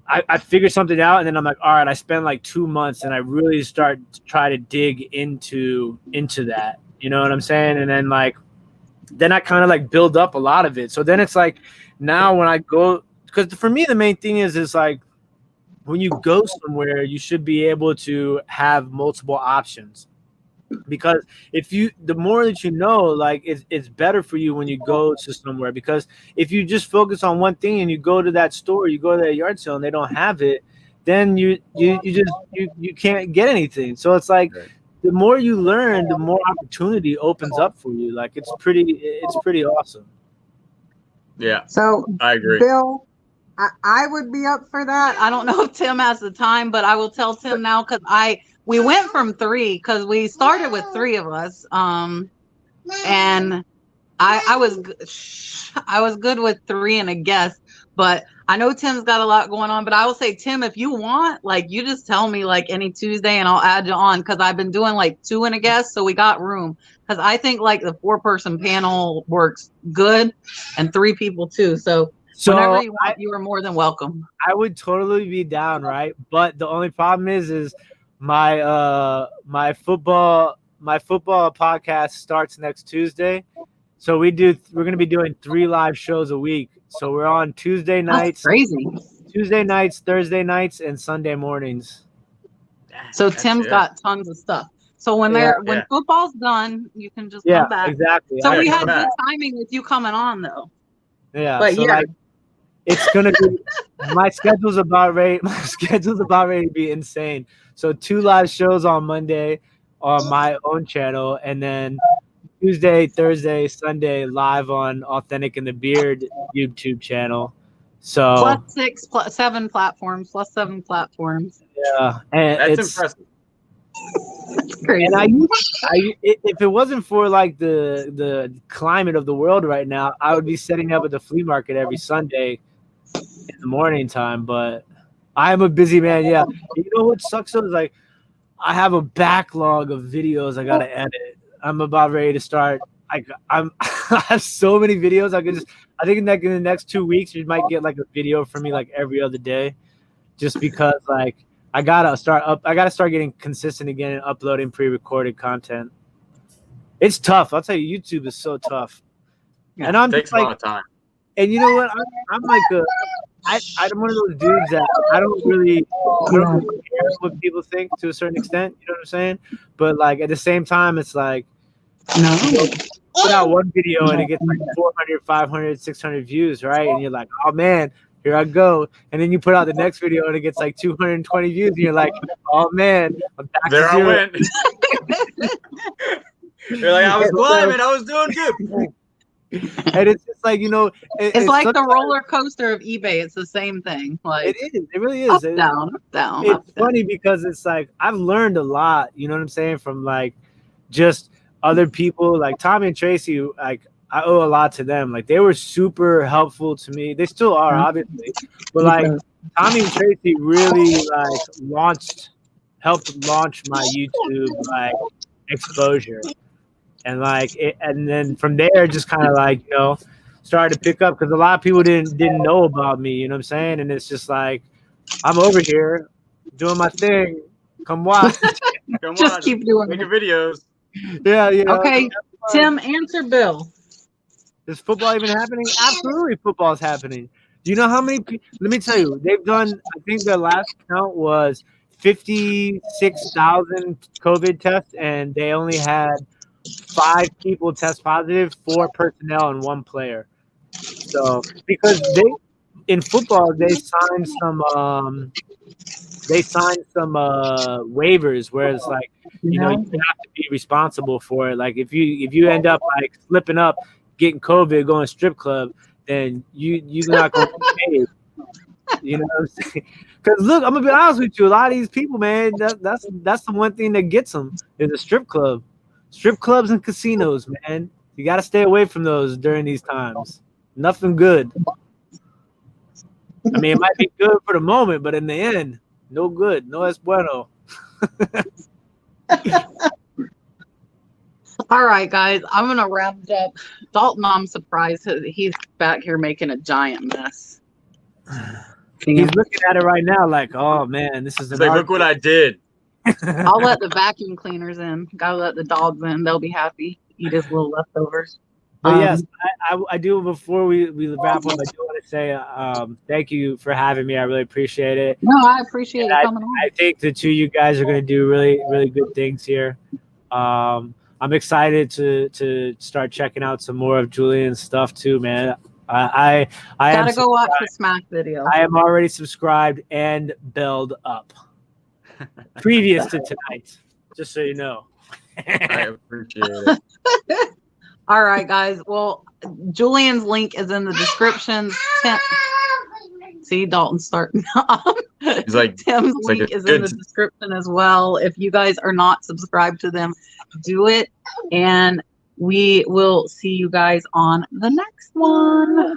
Speaker 2: I figure something out and then I'm like, all right, I spend like 2 months and I really start to try to dig into that. You know what I'm saying? And then like then I kind of like build up a lot of it. So then it's like now when I go, because for me the main thing is like when you go somewhere, you should be able to have multiple options. Because the more that you know, like it's better for you when you go to somewhere. Because if you just focus on one thing and you go to that store, you go to that yard sale and they don't have it, then you can't get anything. So it's like the more you learn, the more opportunity opens up for you. Like it's pretty awesome.
Speaker 3: Yeah,
Speaker 5: So
Speaker 3: I agree.
Speaker 5: Bill, I would be up for that.
Speaker 1: I don't know if Tim has the time, but I will tell Tim now because we went from 3 because we started with 3 of us. And I was good with 3 and a guest, but I know Tim's got a lot going on. But I will say, Tim, if you want, like, you just tell me like any Tuesday and I'll add you on because I've been doing like 2 and a guest, so we got room. Because I think like the 4-person panel works good and 3 people too. So whenever you want, you are more than welcome.
Speaker 2: I would totally be down, right? But the only problem is my my football podcast starts next Tuesday. So we're going to be doing 3 live shows a week. So we're on Tuesday nights.
Speaker 1: That's crazy.
Speaker 2: Tuesday nights, Thursday nights, and Sunday mornings.
Speaker 1: So Tim's got tons of stuff. So when football's done, you can just come back.
Speaker 2: Exactly.
Speaker 1: So we had good timing with you coming on though.
Speaker 2: Yeah.
Speaker 1: But
Speaker 2: so like, it's gonna be my schedule's about ready. My schedule's about ready to be insane. So 2 live shows on Monday on my own channel, and then Tuesday, Thursday, Sunday live on Authentic and the Beard YouTube channel. So
Speaker 1: plus 7 platforms.
Speaker 2: Yeah, and
Speaker 3: that's impressive.
Speaker 1: Crazy.
Speaker 2: And if it wasn't for like the climate of the world right now, I would be setting up at the flea market every Sunday in the morning time. But I am a busy man. Yeah, you know what sucks though is like I have a backlog of videos I gotta edit. I'm about ready to start. I have so many videos. I think in the next 2 weeks you might get like a video from me like every other day, just because like. I gotta start getting consistent again and uploading pre-recorded content. It's tough. I'll tell you, YouTube is so tough.
Speaker 3: Yeah,
Speaker 2: and I'm
Speaker 3: it takes
Speaker 2: like,
Speaker 3: a lot of time.
Speaker 2: And you know what? I'm like I'm one of those dudes that I don't really care what people think to a certain extent. You know what I'm saying? But like at the same time, it's like put out one video and it gets like 400, 500, 600 views, right? And you're like, oh man. Here I go. And then you put out the next video and it gets like 220 views. And you're like, oh man, I'm back
Speaker 3: there
Speaker 2: to zero.
Speaker 3: I went. You're like, I was climbing, I was doing good.
Speaker 2: And it's just like,
Speaker 1: it's like the roller coaster of eBay. It's the same thing. Like
Speaker 2: it is. It really is.
Speaker 1: Up, down, up, down.
Speaker 2: It's
Speaker 1: up,
Speaker 2: funny
Speaker 1: down.
Speaker 2: because it's like I've learned a lot, you know what I'm saying, from like just other people like Tommy and Tracy, like I owe a lot to them. Like they were super helpful to me. They still are, obviously, but like Tommy and Tracy really like helped launch my YouTube like exposure, and like and then from there just kind of like started to pick up because a lot of people didn't know about me. You know what I'm saying? And it's just like I'm over here doing my thing. Come watch.
Speaker 1: Just keep doing
Speaker 3: your videos.
Speaker 2: Yeah.
Speaker 1: Okay, Tim, answer Bill.
Speaker 2: Is football even happening? Absolutely, football is happening. Do you know how many people? Let me tell you, they've done. I think their last count was 56,000 COVID tests, and they only had 5 people test positive, 4 personnel, and 1 player. So because in football they signed some waivers, whereas like you have to be responsible for it. Like if you end up like slipping up, getting COVID, going to strip club, then you're not going to be paid. You know what I'm saying? Because look, I'm gonna be honest with you. A lot of these people, man, that's the one thing that gets them is a strip club, strip clubs and casinos, man. You got to stay away from those during these times. Nothing good. I mean, it might be good for the moment, but in the end, no good. No es bueno.
Speaker 1: All right, guys, I'm gonna wrap it up. Dalton, I'm surprised he's back here making a giant mess.
Speaker 2: He's looking at it right now, like, oh man, this is.
Speaker 3: Like, look what I did.
Speaker 1: I'll let the vacuum cleaners in. Gotta let the dogs in. They'll be happy. Eat his little leftovers.
Speaker 2: But yes, I do. Before we wrap up, I do want to say thank you for having me. I really appreciate it.
Speaker 1: No, I appreciate you coming on.
Speaker 2: I think the two of you guys are going to do really, really good things here. I'm excited to start checking out some more of Julian's stuff too, man. I
Speaker 1: gotta go watch the Smack video.
Speaker 2: I am already subscribed and belled up. Previous to tonight, just so you know.
Speaker 3: I appreciate it.
Speaker 1: All right, guys. Well, Julian's link is in the description. See, Dalton's starting off.
Speaker 3: He's like,
Speaker 1: Tim's link is in the description as well. If you guys are not subscribed to them, do it. And we will see you guys on the next one.